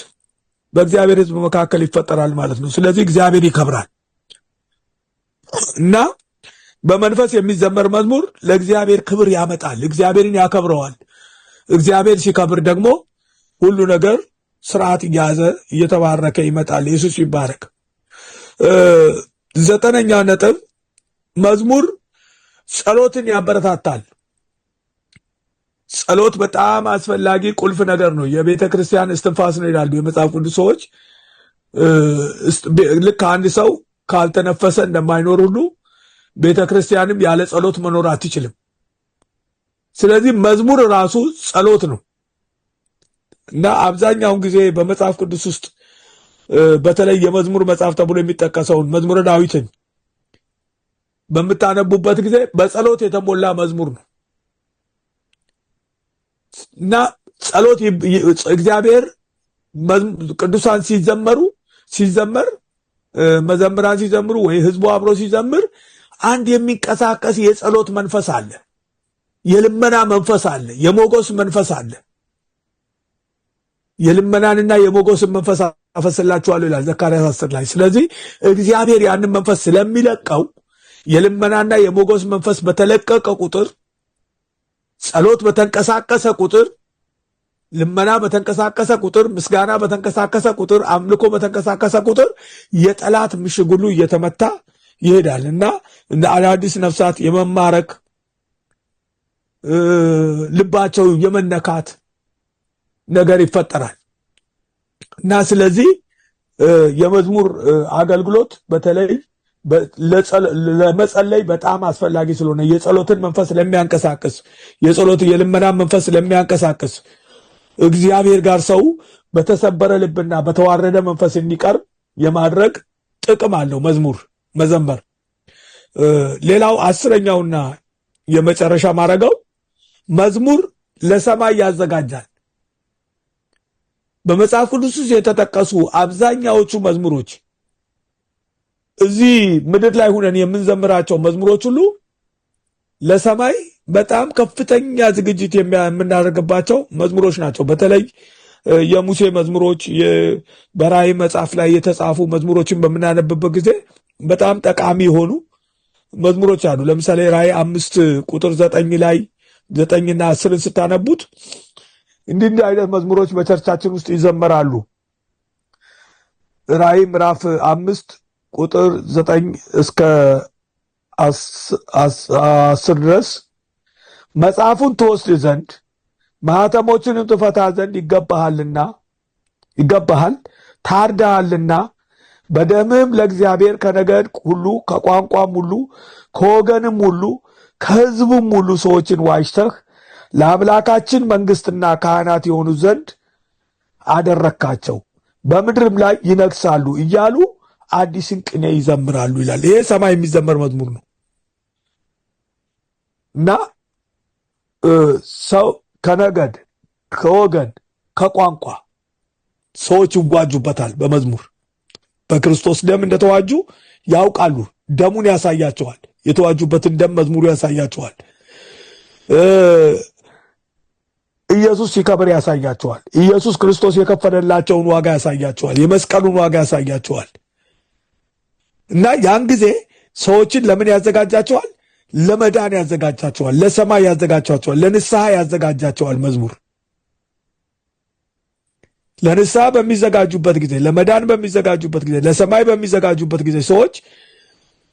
በእግዚአብሔር ሕዝብ መካከል ይፈጠራል ማለት ነው። ስለዚህ እግዚአብሔር ይከብራል እና በመንፈስ የሚዘመር መዝሙር ለእግዚአብሔር ክብር ያመጣል፣ እግዚአብሔርን ያከብረዋል። እግዚአብሔር ሲከብር ደግሞ ሁሉ ነገር ስርዓት እያያዘ እየተባረከ ይመጣል። ኢየሱስ ይባረክ። ዘጠነኛ ነጥብ መዝሙር ጸሎትን ያበረታታል። ጸሎት በጣም አስፈላጊ ቁልፍ ነገር ነው። የቤተ ክርስቲያን እስትንፋስ ነው ይላሉ የመጽሐፍ ቅዱስ ሰዎች። ልክ አንድ ሰው ካልተነፈሰ እንደማይኖር ሁሉ ቤተ ክርስቲያንም ያለ ጸሎት መኖር አትችልም። ስለዚህ መዝሙር ራሱ ጸሎት ነው እና አብዛኛውን ጊዜ በመጽሐፍ ቅዱስ ውስጥ በተለይ የመዝሙር መጽሐፍ ተብሎ የሚጠቀሰውን መዝሙረ ዳዊትን በምታነቡበት ጊዜ በጸሎት የተሞላ መዝሙር ነው እና ጸሎት እግዚአብሔር ቅዱሳን ሲዘመር መዘምራን ሲዘምሩ ወይ ህዝቡ አብሮ ሲዘምር አንድ የሚንቀሳቀስ የጸሎት መንፈስ አለ፣ የልመና መንፈስ አለ፣ የሞገስ መንፈስ አለ። የልመናንና የሞገስን መንፈስ አፈስላችኋለሁ ይላል ዘካርያስ 10 ላይ። ስለዚህ እግዚአብሔር ያንን መንፈስ ስለሚለቀው የልመናና የሞገስ መንፈስ በተለቀቀ ቁጥር፣ ጸሎት በተንቀሳቀሰ ቁጥር፣ ልመና በተንቀሳቀሰ ቁጥር፣ ምስጋና በተንቀሳቀሰ ቁጥር፣ አምልኮ በተንቀሳቀሰ ቁጥር የጠላት ምሽግ ሁሉ እየተመታ ይሄዳል እና እንደ አዳዲስ ነፍሳት የመማረክ ልባቸው የመነካት ነገር ይፈጠራል እና ስለዚህ የመዝሙር አገልግሎት በተለይ ለመጸለይ በጣም አስፈላጊ ስለሆነ የጸሎትን መንፈስ ለሚያንቀሳቅስ የልመናን መንፈስ ለሚያንቀሳቅስ እግዚአብሔር ጋር ሰው በተሰበረ ልብና በተዋረደ መንፈስ እንዲቀርብ የማድረግ ጥቅም አለው መዘመር። ሌላው 10ኛውና የመጨረሻ ማረገው መዝሙር ለሰማይ ያዘጋጃል። በመጽሐፍ ቅዱስ ውስጥ የተጠቀሱ አብዛኛዎቹ መዝሙሮች እዚህ ምድር ላይ ሆነን የምንዘምራቸው መዝሙሮች ሁሉ ለሰማይ በጣም ከፍተኛ ዝግጅት የምናደርግባቸው መዝሙሮች ናቸው። በተለይ የሙሴ መዝሙሮች በራእይ መጽሐፍ ላይ የተጻፉ መዝሙሮችን በምናነብበት ጊዜ በጣም ጠቃሚ የሆኑ መዝሙሮች አሉ። ለምሳሌ ራእይ 5:9 ላይ 9ና 10ን ስታነቡት እንዲህ አይነት መዝሙሮች በቸርቻችን ውስጥ ይዘመራሉ። ራእይ ምዕራፍ 5:9 እስከ 10 ድረስ መጽሐፉን ትወስድ ዘንድ ማኅተሞችንም ትፈታ ዘንድ ይገባሃል፣ ታርደሃልና በደምህም ለእግዚአብሔር ከነገድ ሁሉ ከቋንቋም ሁሉ ከወገንም ሁሉ ከሕዝቡም ሁሉ ሰዎችን ዋጅተህ ለአምላካችን መንግሥትና ካህናት የሆኑ ዘንድ አደረካቸው፣ በምድርም ላይ ይነግሳሉ እያሉ አዲስን ቅኔ ይዘምራሉ ይላል። ይሄ ሰማይ የሚዘመር መዝሙር ነው እና ሰው ከነገድ ከወገን ከቋንቋ ሰዎች ይዋጁበታል። በመዝሙር በክርስቶስ ደም እንደተዋጁ ያውቃሉ። ደሙን ያሳያቸዋል። የተዋጁበትን ደም መዝሙሩ ያሳያቸዋል። ኢየሱስ ሲከብር ያሳያቸዋል። ኢየሱስ ክርስቶስ የከፈለላቸውን ዋጋ ያሳያቸዋል። የመስቀሉን ዋጋ ያሳያቸዋል። እና ያን ጊዜ ሰዎችን ለምን ያዘጋጃቸዋል? ለመዳን ያዘጋጃቸዋል። ለሰማይ ያዘጋጃቸዋል። ለንስሐ ያዘጋጃቸዋል። መዝሙር ለንስሐ በሚዘጋጁበት ጊዜ፣ ለመዳን በሚዘጋጁበት ጊዜ፣ ለሰማይ በሚዘጋጁበት ጊዜ ሰዎች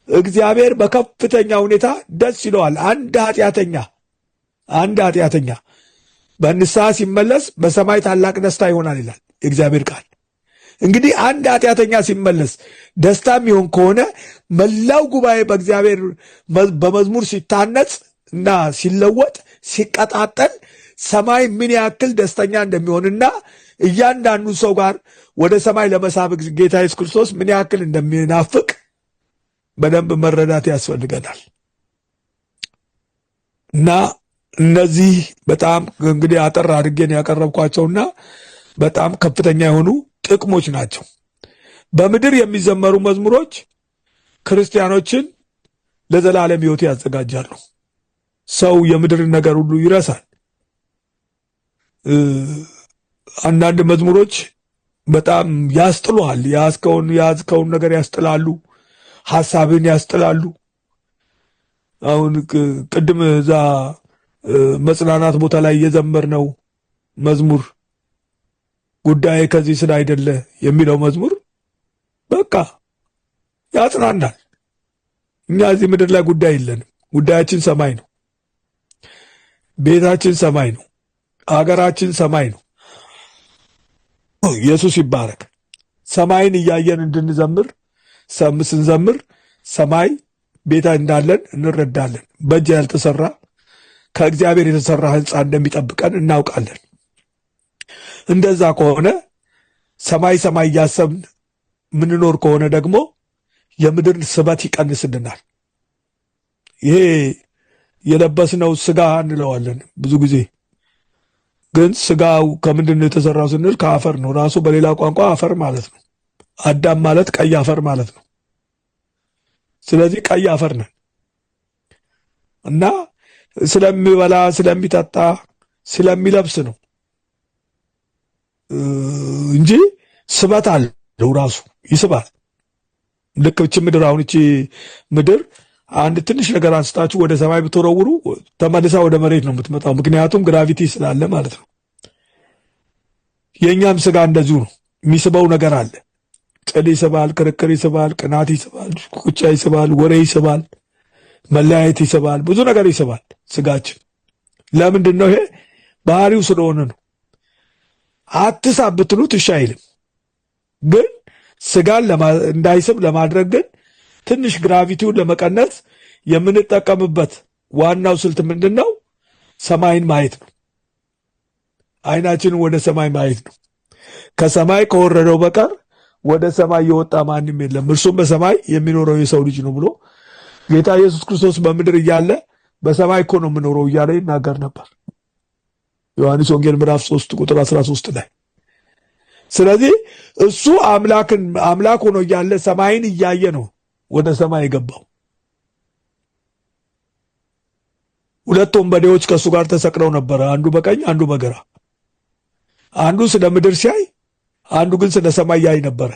እግዚአብሔር በከፍተኛ ሁኔታ ደስ ይለዋል። አንድ ኃጢአተኛ በንስሐ ሲመለስ በሰማይ ታላቅ ደስታ ይሆናል ይላል የእግዚአብሔር ቃል። እንግዲህ አንድ ኃጢአተኛ ሲመለስ ደስታ የሚሆን ከሆነ መላው ጉባኤ በእግዚአብሔር በመዝሙር ሲታነጽ እና ሲለወጥ ሲቀጣጠል ሰማይ ምን ያክል ደስተኛ እንደሚሆንና እያንዳንዱ ሰው ጋር ወደ ሰማይ ለመሳብ ጌታ ኢየሱስ ክርስቶስ ምን ያክል እንደሚናፍቅ በደንብ መረዳት ያስፈልገናል። እና እነዚህ በጣም እንግዲህ አጠር አድርጌን ያቀረብኳቸውና በጣም ከፍተኛ የሆኑ ጥቅሞች ናቸው። በምድር የሚዘመሩ መዝሙሮች ክርስቲያኖችን ለዘላለም ሕይወት ያዘጋጃሉ። ሰው የምድርን ነገር ሁሉ ይረሳል። አንዳንድ መዝሙሮች በጣም ያስጥሉሃል። የያዝከውን ነገር ያስጥላሉ። ሐሳብን ያስጥላሉ። አሁን ቅድም እዛ መጽናናት ቦታ ላይ የዘመርነው መዝሙር ጉዳይ ከዚህ ስለ አይደለ የሚለው መዝሙር በቃ ያጽናናል። እኛ እዚህ ምድር ላይ ጉዳይ የለንም። ጉዳያችን ሰማይ ነው። ቤታችን ሰማይ ነው። አገራችን ሰማይ ነው። ኢየሱስ ይባረክ። ሰማይን እያየን እንድንዘምር ስንዘምር ሰማይ ቤታ እንዳለን እንረዳለን። በእጅ ያልተሰራ ከእግዚአብሔር የተሰራ ሕንፃ እንደሚጠብቀን እናውቃለን። እንደዛ ከሆነ ሰማይ እያሰብን ምንኖር ከሆነ ደግሞ የምድር ስበት ይቀንስልናል። ይሄ የለበስነው ስጋ እንለዋለን ብዙ ጊዜ። ግን ስጋው ከምንድን ነው የተሰራው ስንል ከአፈር ነው። ራሱ በሌላ ቋንቋ አፈር ማለት ነው። አዳም ማለት ቀይ አፈር ማለት ነው። ስለዚህ ቀይ አፈር ነን እና ስለሚበላ ስለሚጠጣ ስለሚለብስ ነው እንጂ ስበት አለው። ራሱ ይስባል። ልክ እቺ ምድር አሁን እቺ ምድር አንድ ትንሽ ነገር አንስታችሁ ወደ ሰማይ ብትወረውሩ ተመልሳ ወደ መሬት ነው የምትመጣው። ምክንያቱም ግራቪቲ ስላለ ማለት ነው። የእኛም ስጋ እንደዚሁ ነው። የሚስበው ነገር አለ። ጥል ይስባል፣ ክርክር ይስባል፣ ቅናት ይስባል፣ ቁጫ ይስባል፣ ወሬ ይስባል፣ መለያየት ይስባል፣ ብዙ ነገር ይስባል ስጋችን። ለምንድን ነው? ይሄ ባህሪው ስለሆነ ነው። አትሳብ ብትሉት እሺ አይልም። ግን ስጋን እንዳይስብ ለማድረግ ግን ትንሽ ግራቪቲውን ለመቀነስ የምንጠቀምበት ዋናው ስልት ምንድነው? ሰማይን ማየት ነው። አይናችንን ወደ ሰማይ ማየት ነው። ከሰማይ ከወረደው በቀር ወደ ሰማይ የወጣ ማንም የለም፣ እርሱም በሰማይ የሚኖረው የሰው ልጅ ነው ብሎ ጌታ ኢየሱስ ክርስቶስ በምድር እያለ በሰማይ እኮ ነው የምኖረው እያለ ይናገር ነበር ዮሐንስ ወንጌል ምዕራፍ 3 ቁጥር 13 ላይ። ስለዚህ እሱ አምላክ ሆኖ እያለ ሰማይን እያየ ነው ወደ ሰማይ የገባው። ሁለት ወንበዴዎች ከእሱ ጋር ተሰቅለው ነበረ፣ አንዱ በቀኝ አንዱ በግራ። አንዱ ስለ ምድር ሲያይ፣ አንዱ ግን ስለ ሰማይ ያይ ነበረ።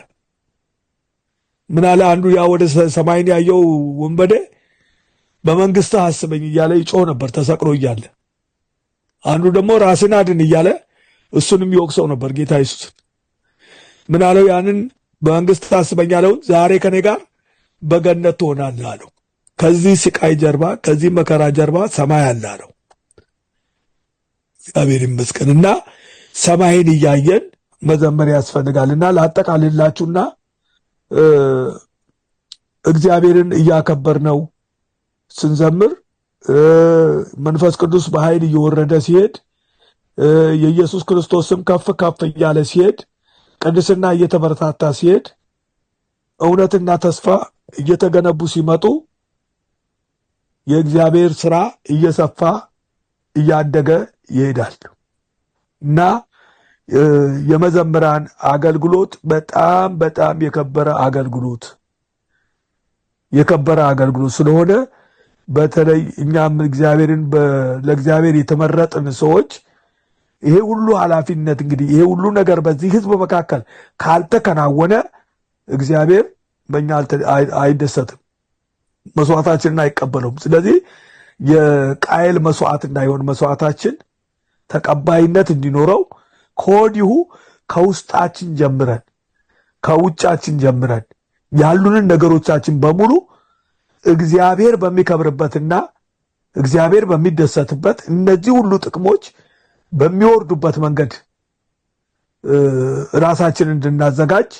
ምን አለ? አንዱ ያ ወደ ሰማይን ያየው ወንበዴ በመንግስትህ አስበኝ እያለ ይጮህ ነበር ተሰቅሎ እያለ። አንዱ ደግሞ ራስን አድን እያለ እሱንም ይወቅሰው ነበር ጌታ ኢየሱስን። ምን አለው? ያንን በመንግስትህ አስበኝ ያለውን ዛሬ ከኔ ጋር በገነት ትሆናለህ አለው። ከዚህ ስቃይ ጀርባ፣ ከዚህ መከራ ጀርባ ሰማይ አለ አለው። እግዚአብሔር ይመስገን። እና ሰማይን እያየን መዘመር ያስፈልጋልና ላጠቃልላችሁና እግዚአብሔርን እያከበርነው ስንዘምር መንፈስ ቅዱስ በኃይል እየወረደ ሲሄድ፣ የኢየሱስ ክርስቶስ ስም ከፍ ከፍ እያለ ሲሄድ፣ ቅድስና እየተበረታታ ሲሄድ፣ እውነትና ተስፋ እየተገነቡ ሲመጡ የእግዚአብሔር ስራ እየሰፋ እያደገ ይሄዳል እና የመዘምራን አገልግሎት በጣም በጣም የከበረ አገልግሎት ስለሆነ በተለይ እኛም ለእግዚአብሔር የተመረጥን ሰዎች ይሄ ሁሉ ኃላፊነት እንግዲህ ይሄ ሁሉ ነገር በዚህ ህዝብ መካከል ካልተከናወነ እግዚአብሔር በእኛ አይደሰትም፣ መስዋዕታችንን አይቀበለውም። ስለዚህ የቃየል መስዋዕት እንዳይሆን መስዋዕታችን ተቀባይነት እንዲኖረው ከወዲሁ ከውስጣችን ጀምረን ከውጫችን ጀምረን ያሉንን ነገሮቻችን በሙሉ እግዚአብሔር በሚከብርበትና እግዚአብሔር በሚደሰትበት እነዚህ ሁሉ ጥቅሞች በሚወርዱበት መንገድ ራሳችንን እንድናዘጋጅ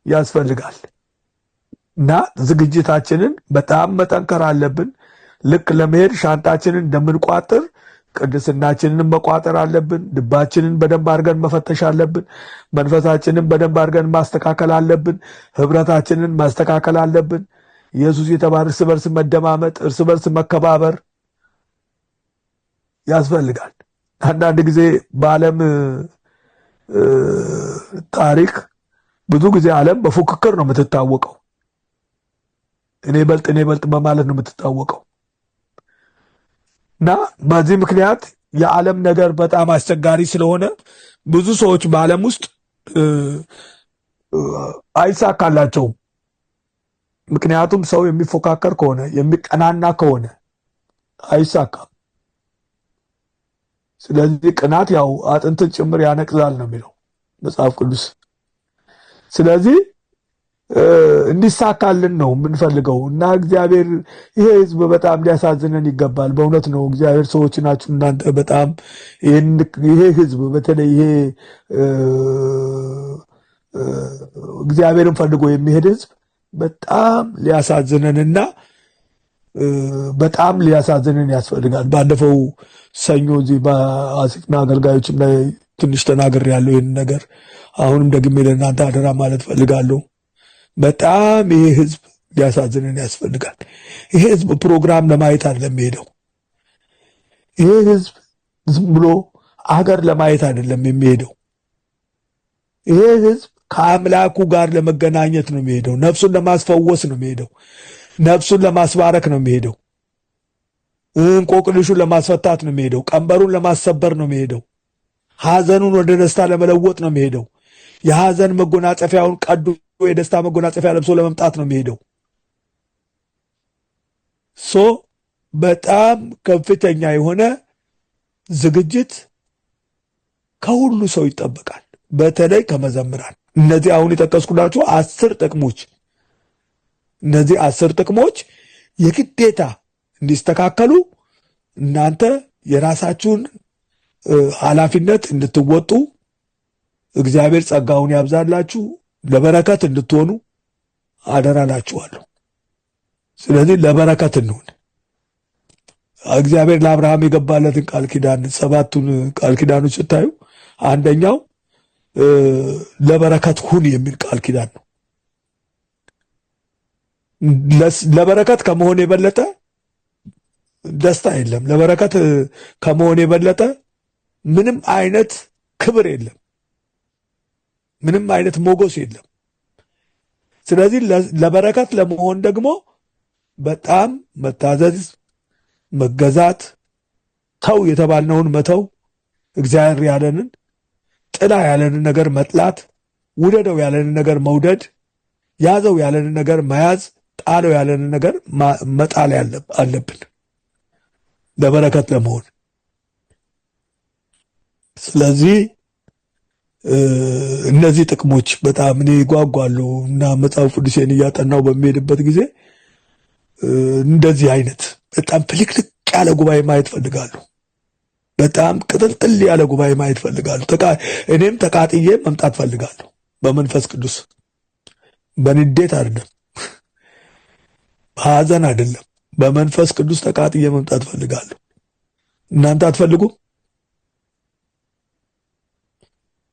ያስፈልጋል እና ዝግጅታችንን በጣም መጠንከር አለብን። ልክ ለመሄድ ሻንጣችንን እንደምንቋጥር ቅድስናችንን መቋጠር አለብን። ልባችንን በደንብ አድርገን መፈተሽ አለብን። መንፈሳችንን በደንብ አድርገን ማስተካከል አለብን። ህብረታችንን ማስተካከል አለብን። ኢየሱስ የተባለ እርስ በርስ መደማመጥ፣ እርስ በርስ መከባበር ያስፈልጋል። አንዳንድ ጊዜ በዓለም ታሪክ ብዙ ጊዜ ዓለም በፉክክር ነው የምትታወቀው። እኔ በልጥ በማለት ነው የምትታወቀው እና በዚህ ምክንያት የዓለም ነገር በጣም አስቸጋሪ ስለሆነ ብዙ ሰዎች በዓለም ውስጥ አይሳካላቸውም። ምክንያቱም ሰው የሚፎካከር ከሆነ የሚቀናና ከሆነ አይሳካም። ስለዚህ ቅናት ያው አጥንትን ጭምር ያነቅዛል ነው የሚለው መጽሐፍ ቅዱስ። ስለዚህ እንዲሳካልን ነው የምንፈልገው እና እግዚአብሔር ይሄ ህዝብ በጣም ሊያሳዝነን ይገባል። በእውነት ነው። እግዚአብሔር ሰዎች ናችሁ እናንተ። በጣም ይሄ ህዝብ በተለይ ይሄ እግዚአብሔርን ፈልጎ የሚሄድ ህዝብ በጣም ሊያሳዝነንና በጣም ሊያሳዝነን ያስፈልጋል። ባለፈው ሰኞ እዚህ በአስቅና አገልጋዮችም ላይ ትንሽ ተናግሬያለሁ ይህን ነገር። አሁንም ደግሜ ለእናንተ አደራ ማለት ፈልጋለሁ። በጣም ይሄ ህዝብ ሊያሳዝነን ያስፈልጋል። ይሄ ህዝብ ፕሮግራም ለማየት አይደለም የሚሄደው። ይሄ ህዝብ ዝም ብሎ አገር ለማየት አይደለም የሚሄደው። ይሄ ህዝብ ከአምላኩ ጋር ለመገናኘት ነው የሚሄደው። ነፍሱን ለማስፈወስ ነው የሚሄደው። ነፍሱን ለማስባረክ ነው የሚሄደው። እንቆቅልሹን ለማስፈታት ነው የሚሄደው። ቀንበሩን ለማሰበር ነው የሚሄደው። ሐዘኑን ወደ ደስታ ለመለወጥ ነው የሚሄደው። የሐዘን መጎናጸፊያውን ቀዶ የደስታ መጎናጸፊያ ለብሶ ለመምጣት ነው የሚሄደው። በጣም ከፍተኛ የሆነ ዝግጅት ከሁሉ ሰው ይጠበቃል። በተለይ ከመዘምራን። እነዚህ አሁን የጠቀስኩላችሁ 10 ጥቅሞች፣ እነዚህ 10 ጥቅሞች የግዴታ እንዲስተካከሉ እናንተ የራሳችሁን ኃላፊነት እንድትወጡ እግዚአብሔር ጸጋውን ያብዛላችሁ፣ ለበረከት እንድትሆኑ አደራላችኋለሁ። ስለዚህ ለበረከት እንሁን። እግዚአብሔር ለአብርሃም የገባለትን ቃል ኪዳን 7ቱን ቃል ኪዳኖች ስታዩ አንደኛው ለበረከት ሁን የሚል ቃል ኪዳን ነው። ለበረከት ከመሆን የበለጠ ደስታ የለም። ለበረከት ከመሆን የበለጠ ምንም አይነት ክብር የለም። ምንም አይነት ሞገስ የለም። ስለዚህ ለበረከት ለመሆን ደግሞ በጣም መታዘዝ፣ መገዛት፣ ተው የተባልነውን መተው፣ እግዚአብሔር ያለንን ጥላ ያለንን ነገር መጥላት፣ ውደደው ያለንን ነገር መውደድ፣ ያዘው ያለንን ነገር መያዝ፣ ጣለው ያለንን ነገር መጣል አለብን ለበረከት ለመሆን። ስለዚህ እነዚህ ጥቅሞች በጣም እኔ ይጓጓሉ እና መጽሐፍ ቅዱሴን እያጠናው በሚሄድበት ጊዜ እንደዚህ አይነት በጣም ፍልቅልቅ ያለ ጉባኤ ማየት ፈልጋለሁ። በጣም ቅጥልጥል ያለ ጉባኤ ማየት ፈልጋለሁ። እኔም ተቃጥዬ መምጣት ፈልጋለሁ በመንፈስ ቅዱስ። በንዴት አይደለም፣ በሐዘን አይደለም፣ በመንፈስ ቅዱስ ተቃጥዬ መምጣት ፈልጋለሁ። እናንተ አትፈልጉም?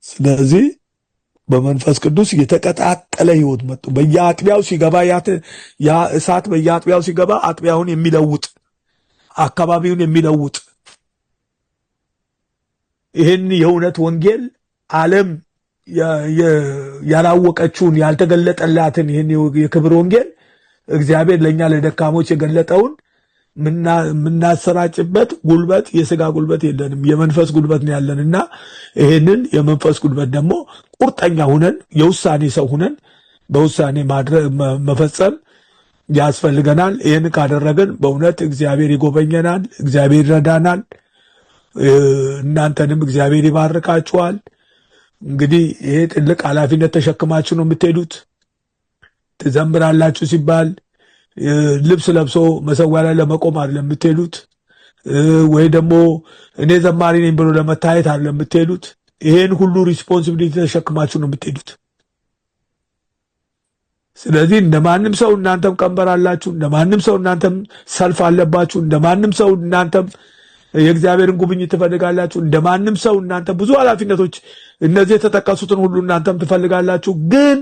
ስለዚህ በመንፈስ ቅዱስ የተቀጣጠለ ህይወት መጡ። በየአጥቢያው ሲገባ ያ እሳት በየአጥቢያው ሲገባ አጥቢያውን የሚለውጥ አካባቢውን የሚለውጥ ይህን የእውነት ወንጌል ዓለም ያላወቀችውን ያልተገለጠላትን ይህን የክብር ወንጌል እግዚአብሔር ለእኛ ለደካሞች የገለጠውን የምናሰራጭበት ጉልበት የሥጋ ጉልበት የለንም፣ የመንፈስ ጉልበት ነው ያለንና ይህንን የመንፈስ ጉልበት ደግሞ ቁርጠኛ ሁነን የውሳኔ ሰው ሁነን በውሳኔ መፈጸም ያስፈልገናል። ይህን ካደረግን በእውነት እግዚአብሔር ይጎበኘናል፣ እግዚአብሔር ይረዳናል፣ እናንተንም እግዚአብሔር ይባርካችኋል። እንግዲህ ይሄ ትልቅ ኃላፊነት ተሸክማችሁ ነው የምትሄዱት። ትዘምራላችሁ ሲባል ልብስ ለብሶ መሰዊያ ላይ ለመቆም አይደለም የምትሄዱት፣ ወይ ደግሞ እኔ ዘማሪ ነኝ ብሎ ለመታየት አይደለም የምትሄዱት። ይሄን ሁሉ ሪስፖንሲቢሊቲ ተሸክማችሁ ነው የምትሄዱት። ስለዚህ እንደማንም ሰው እናንተም ቀንበር አላችሁ፣ እንደማንም ሰው እናንተም ሰልፍ አለባችሁ፣ እንደማንም ሰው እናንተም የእግዚአብሔርን ጉብኝት ትፈልጋላችሁ፣ እንደማንም ሰው እናንተ ብዙ ኃላፊነቶች እነዚህ የተጠቀሱትን ሁሉ እናንተም ትፈልጋላችሁ። ግን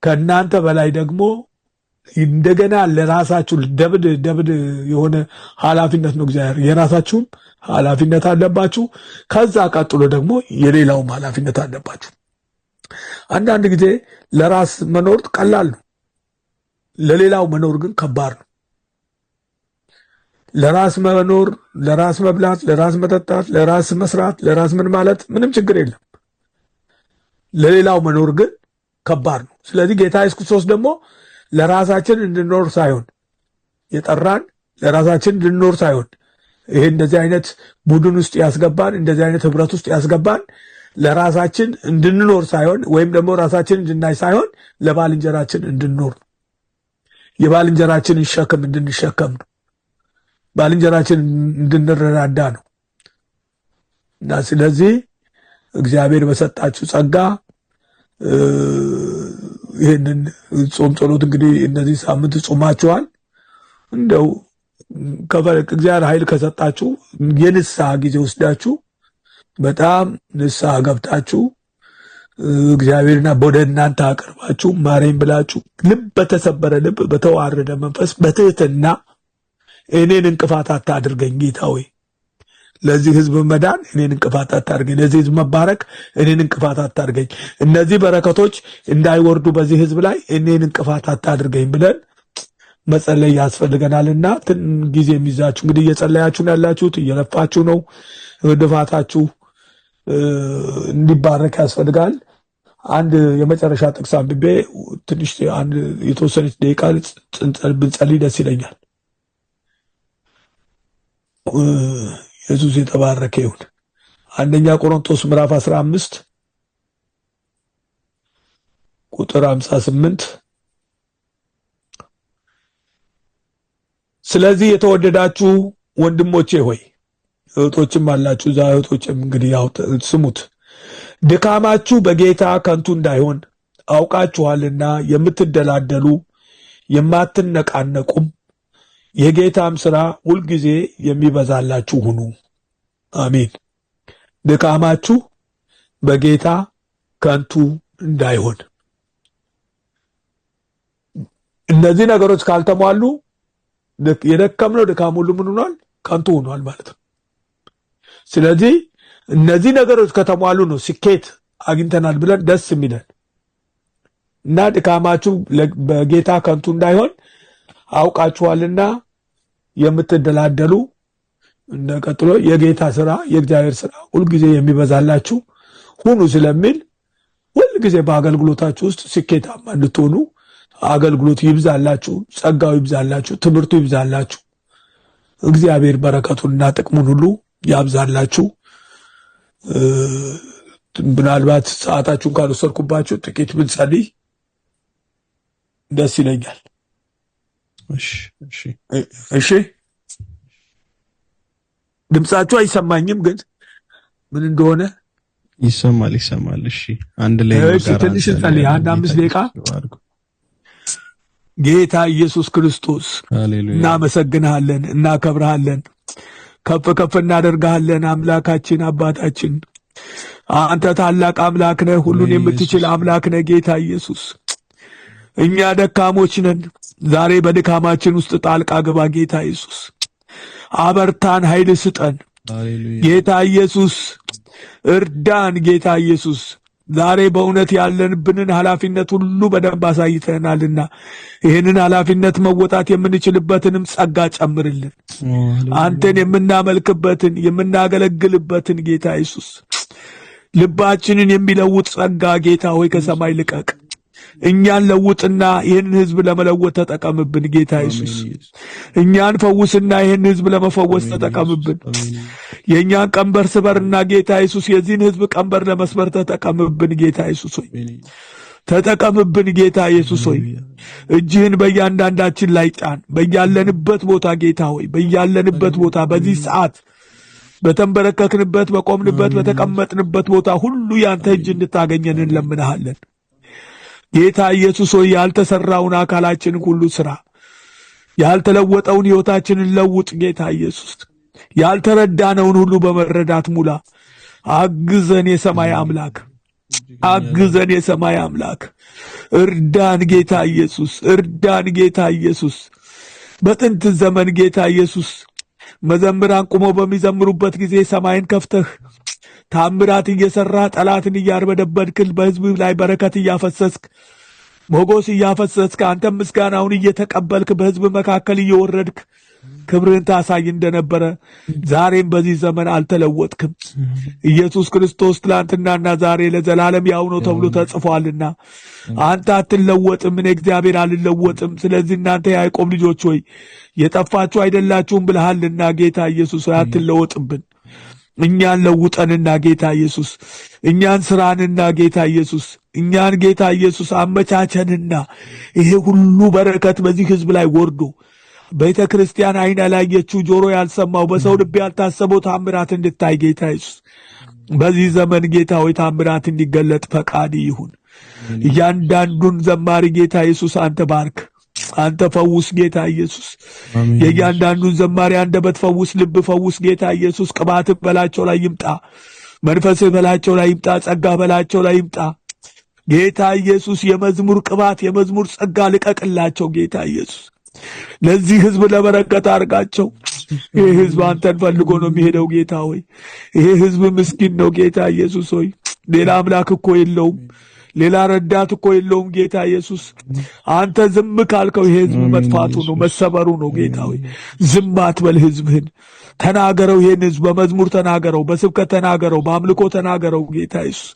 ከእናንተ በላይ ደግሞ እንደገና ለራሳችሁ ደብድ የሆነ ኃላፊነት ነው እግዚአብሔር። የራሳችሁም ኃላፊነት አለባችሁ። ከዛ ቀጥሎ ደግሞ የሌላውም ኃላፊነት አለባችሁ። አንዳንድ ጊዜ ለራስ መኖር ቀላል ነው፣ ለሌላው መኖር ግን ከባድ ነው። ለራስ መኖር፣ ለራስ መብላት፣ ለራስ መጠጣት፣ ለራስ መስራት፣ ለራስ ምን ማለት ምንም ችግር የለም። ለሌላው መኖር ግን ከባድ ነው። ስለዚህ ጌታ ኢየሱስ ክርስቶስ ደግሞ ለራሳችን እንድንኖር ሳይሆን የጠራን ለራሳችን እንድንኖር ሳይሆን ይሄ እንደዚህ አይነት ቡድን ውስጥ ያስገባን፣ እንደዚህ አይነት ህብረት ውስጥ ያስገባን ለራሳችን እንድንኖር ሳይሆን ወይም ደግሞ ራሳችን እንድናይ ሳይሆን ለባልንጀራችን እንድንኖር ነው። የባልንጀራችንን ሸክም እንድንሸከም ነው። ባልንጀራችን እንድንረዳዳ ነው። እና ስለዚህ እግዚአብሔር በሰጣችሁ ጸጋ ይህንን ጾም ጸሎት እንግዲህ እነዚህ ሳምንት ጾማችኋል። እንደው እግዚአብሔር ኃይል ከሰጣችሁ የንስሐ ጊዜ ወስዳችሁ በጣም ንስሐ ገብታችሁ እግዚአብሔርና ወደ እናንተ አቅርባችሁ ማረኝ ብላችሁ በተሰበረ ልብ በተዋረደ መንፈስ በትህትና እኔን እንቅፋት አታድርገኝ ጌታ ሆይ፣ ለዚህ ህዝብ መዳን እኔን እንቅፋት አታድርገኝ፣ ለዚህ ህዝብ መባረክ እኔን እንቅፋት አታድርገኝ፣ እነዚህ በረከቶች እንዳይወርዱ በዚህ ህዝብ ላይ እኔን እንቅፋት አታድርገኝ ብለን መጸለይ ያስፈልገናልና ጊዜ የሚይዛችሁ እንግዲህ እየጸለያችሁ ነው ያላችሁት፣ እየለፋችሁ ነው። ድፋታችሁ እንዲባረክ ያስፈልጋል። አንድ የመጨረሻ ጥቅስ አንብቤ ትንሽ አንድ የተወሰነች ደቂቃ ብንጸልይ ደስ ይለኛል። ኢየሱስ የተባረከ ይሁን። አንደኛ ቆሮንቶስ ምዕራፍ 15 ቁጥር 58 ስለዚህ የተወደዳችሁ ወንድሞቼ ሆይ፣ እህቶችም አላችሁ እዛ፣ እህቶችም እንግዲህ ያው ስሙት፣ ድካማችሁ በጌታ ከንቱ እንዳይሆን አውቃችኋልና የምትደላደሉ የማትነቃነቁም የጌታም ሥራ ሁልጊዜ የሚበዛላችሁ ሁኑ። አሜን። ድካማችሁ በጌታ ከንቱ እንዳይሆን። እነዚህ ነገሮች ካልተሟሉ የደከምነው ድካም ሁሉ ምን ሆኗል? ከንቱ ሆኗል ማለት ነው። ስለዚህ እነዚህ ነገሮች ከተሟሉ ነው ስኬት አግኝተናል ብለን ደስ የሚለን እና ድካማችሁ በጌታ ከንቱ እንዳይሆን አውቃችኋልና የምትደላደሉ እንደቀጥሎ የጌታ ሥራ የእግዚአብሔር ሥራ ሁልጊዜ የሚበዛላችሁ ሁኑ ስለሚል ሁልጊዜ በአገልግሎታችሁ ውስጥ ስኬታማ እንድትሆኑ አገልግሎት ይብዛላችሁ፣ ጸጋው ይብዛላችሁ፣ ትምህርቱ ይብዛላችሁ። እግዚአብሔር በረከቱንና ጥቅሙን ሁሉ ያብዛላችሁ። ምናልባት ሰዓታችሁን ካልወሰድኩባችሁ ጥቂት ብንጸልይ ደስ ይለኛል። እሺ ድምጻችሁ አይሰማኝም፣ ግን ምን እንደሆነ ይሰማል። እሺ አንድ ላይ ትንሽ እንጸልይ፣ 5 ደቂቃ። ጌታ ኢየሱስ ክርስቶስ እናመሰግንሃለን፣ እናከብርሃለን፣ ከፍ ከፍ እናደርግሃለን። አምላካችን አባታችን አንተ ታላቅ አምላክ ነህ፣ ሁሉን የምትችል አምላክ ነህ። ጌታ ኢየሱስ እኛ ደካሞች ነን። ዛሬ በድካማችን ውስጥ ጣልቃ ግባ ጌታ ኢየሱስ። አበርታን፣ ኃይል ስጠን ጌታ ኢየሱስ። እርዳን ጌታ ኢየሱስ። ዛሬ በእውነት ያለንብንን ኃላፊነት ሁሉ በደንብ አሳይተናልና ይህንን ኃላፊነት መወጣት የምንችልበትንም ጸጋ ጨምርልን። አንተን የምናመልክበትን የምናገለግልበትን ጌታ ኢየሱስ ልባችንን የሚለውጥ ጸጋ ጌታ ሆይ ከሰማይ ልቀቅ። እኛን ለውጥና ይህን ሕዝብ ለመለወጥ ተጠቀምብን ጌታ ኢየሱስ። እኛን ፈውስና ይህን ሕዝብ ለመፈወስ ተጠቀምብን። የእኛን ቀንበር ስበርና ጌታ ኢየሱስ የዚህን ሕዝብ ቀንበር ለመስበር ተጠቀምብን ጌታ ኢየሱስ ሆይ ተጠቀምብን ጌታ ኢየሱስ ሆይ። እጅህን በእያንዳንዳችን ላይ ጫን። በያለንበት ቦታ ጌታ ሆይ በያለንበት ቦታ በዚህ ሰዓት በተንበረከክንበት፣ በቆምንበት፣ በተቀመጥንበት ቦታ ሁሉ ያንተ እጅ እንድታገኘን እንለምንሃለን ጌታ ኢየሱስ ሆይ። ያልተሰራውን አካላችንን ሁሉ ስራ፣ ያልተለወጠውን ሕይወታችንን ለውጥ ጌታ ኢየሱስ። ያልተረዳነውን ሁሉ በመረዳት ሙላ። አግዘን የሰማይ አምላክ፣ አግዘን የሰማይ አምላክ። እርዳን ጌታ ኢየሱስ፣ እርዳን ጌታ ኢየሱስ። በጥንት ዘመን ጌታ ኢየሱስ መዘምራን ቁመው በሚዘምሩበት ጊዜ ሰማይን ከፍተህ ታምራት እየሰራ ጠላትን እያርበደበድክል በሕዝብ ላይ በረከት እያፈሰስክ ሞገስ እያፈሰስክ አንተም ምስጋናውን እየተቀበልክ በሕዝብ መካከል እየወረድክ ክብርን ታሳይ እንደነበረ ዛሬም በዚህ ዘመን አልተለወጥክም። ኢየሱስ ክርስቶስ ትላንትናና ዛሬ ለዘላለም ያው ነው ተብሎ ተጽፏልና አንተ አትለወጥም፣ እኔ እግዚአብሔር አልለወጥም። ስለዚህ እናንተ የያዕቆብ ልጆች ሆይ የጠፋችሁ አይደላችሁም ብለሃልና ጌታ ኢየሱስ ሆይ አትለወጥብን። እኛን ለውጠንና ጌታ ኢየሱስ እኛን ስራንና ጌታ ኢየሱስ እኛን ጌታ ኢየሱስ አመቻቸንና ይሄ ሁሉ በረከት በዚህ ሕዝብ ላይ ወርዶ ቤተ ክርስቲያን ዓይን ያላየችው ጆሮ ያልሰማው በሰው ልብ ያልታሰበው ታምራት እንድታይ ጌታ ኢየሱስ በዚህ ዘመን ጌታ ሆይ ታምራት እንዲገለጥ ፈቃድ ይሁን። እያንዳንዱን ዘማሪ ጌታ ኢየሱስ አንተ ባርክ፣ አንተ ፈውስ ጌታ ኢየሱስ። የእያንዳንዱን ዘማሪ አንደበት ፈውስ፣ ልብ ፈውስ ጌታ ኢየሱስ። ቅባትህ በላቸው ላይ ይምጣ፣ መንፈስህ በላቸው ላይ ይምጣ፣ ጸጋ በላቸው ላይ ይምጣ ጌታ ኢየሱስ። የመዝሙር ቅባት የመዝሙር ጸጋ ልቀቅላቸው ጌታ ኢየሱስ። ለዚህ ሕዝብ ለበረከት አድርጋቸው። ይህ ሕዝብ አንተን ፈልጎ ነው የሚሄደው ጌታ ሆይ። ይሄ ሕዝብ ምስኪን ነው ጌታ ኢየሱስ ሆይ። ሌላ አምላክ እኮ የለውም፣ ሌላ ረዳት እኮ የለውም ጌታ ኢየሱስ። አንተ ዝም ካልከው ይሄ ሕዝብ መጥፋቱ ነው መሰበሩ ነው ጌታ ሆይ። ዝም አትበል፣ ሕዝብህን ተናገረው። ይሄን ሕዝብ በመዝሙር ተናገረው፣ በስብከት ተናገረው፣ በአምልኮ ተናገረው ጌታ ኢየሱስ።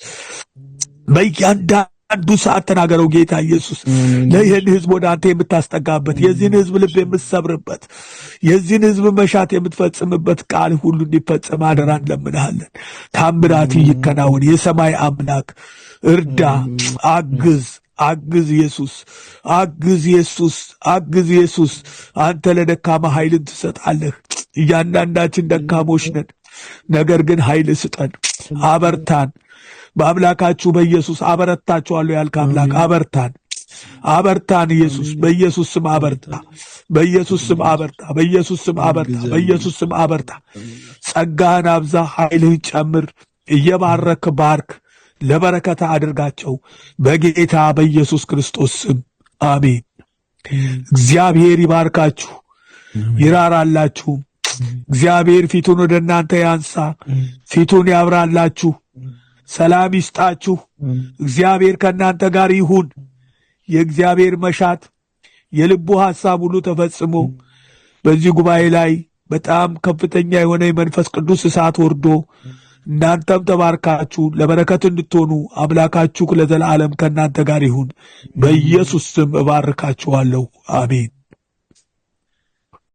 በእያንዳንዱ ሰዓት ተናገረው ጌታ ኢየሱስ። ለይህን ሕዝብ ወደ አንተ የምታስጠጋበት፣ የዚህን ሕዝብ ልብ የምትሰብርበት፣ የዚህን ሕዝብ መሻት የምትፈጽምበት ቃል ሁሉ እንዲፈጸም አደራ እንለምንሃለን። ታምራት ይከናወን። የሰማይ አምላክ እርዳ፣ አግዝ፣ አግዝ ኢየሱስ፣ አግዝ ኢየሱስ፣ አግዝ ኢየሱስ። አንተ ለደካማ ኃይልን ትሰጣለህ። እያንዳንዳችን ደካሞች ነን፣ ነገር ግን ኃይል ስጠን፣ አበርታን። በአምላካችሁ በኢየሱስ አበረታችኋለሁ ያልክ አምላክ አበርታን። አበርታን ኢየሱስ፣ በኢየሱስ ስም አበርታ፣ በኢየሱስ ስም አበርታ፣ በኢየሱስ ስም አበርታ፣ በኢየሱስ ስም አበርታ። ጸጋህን አብዛ፣ ኃይልህን ጨምር፣ እየባረክ ባርክ፣ ለበረከታ አድርጋቸው በጌታ በኢየሱስ ክርስቶስ ስም አሜን። እግዚአብሔር ይባርካችሁ፣ ይራራላችሁ። እግዚአብሔር ፊቱን ወደ እናንተ ያንሳ፣ ፊቱን ያብራላችሁ፣ ሰላም ይስጣችሁ። እግዚአብሔር ከእናንተ ጋር ይሁን። የእግዚአብሔር መሻት የልቡ ሐሳብ ሁሉ ተፈጽሞ በዚህ ጉባኤ ላይ በጣም ከፍተኛ የሆነ የመንፈስ ቅዱስ እሳት ወርዶ እናንተም ተባርካችሁ ለበረከት እንድትሆኑ አምላካችሁ ለዘላለም ከእናንተ ጋር ይሁን። በኢየሱስ ስም እባርካችኋለሁ። አሜን።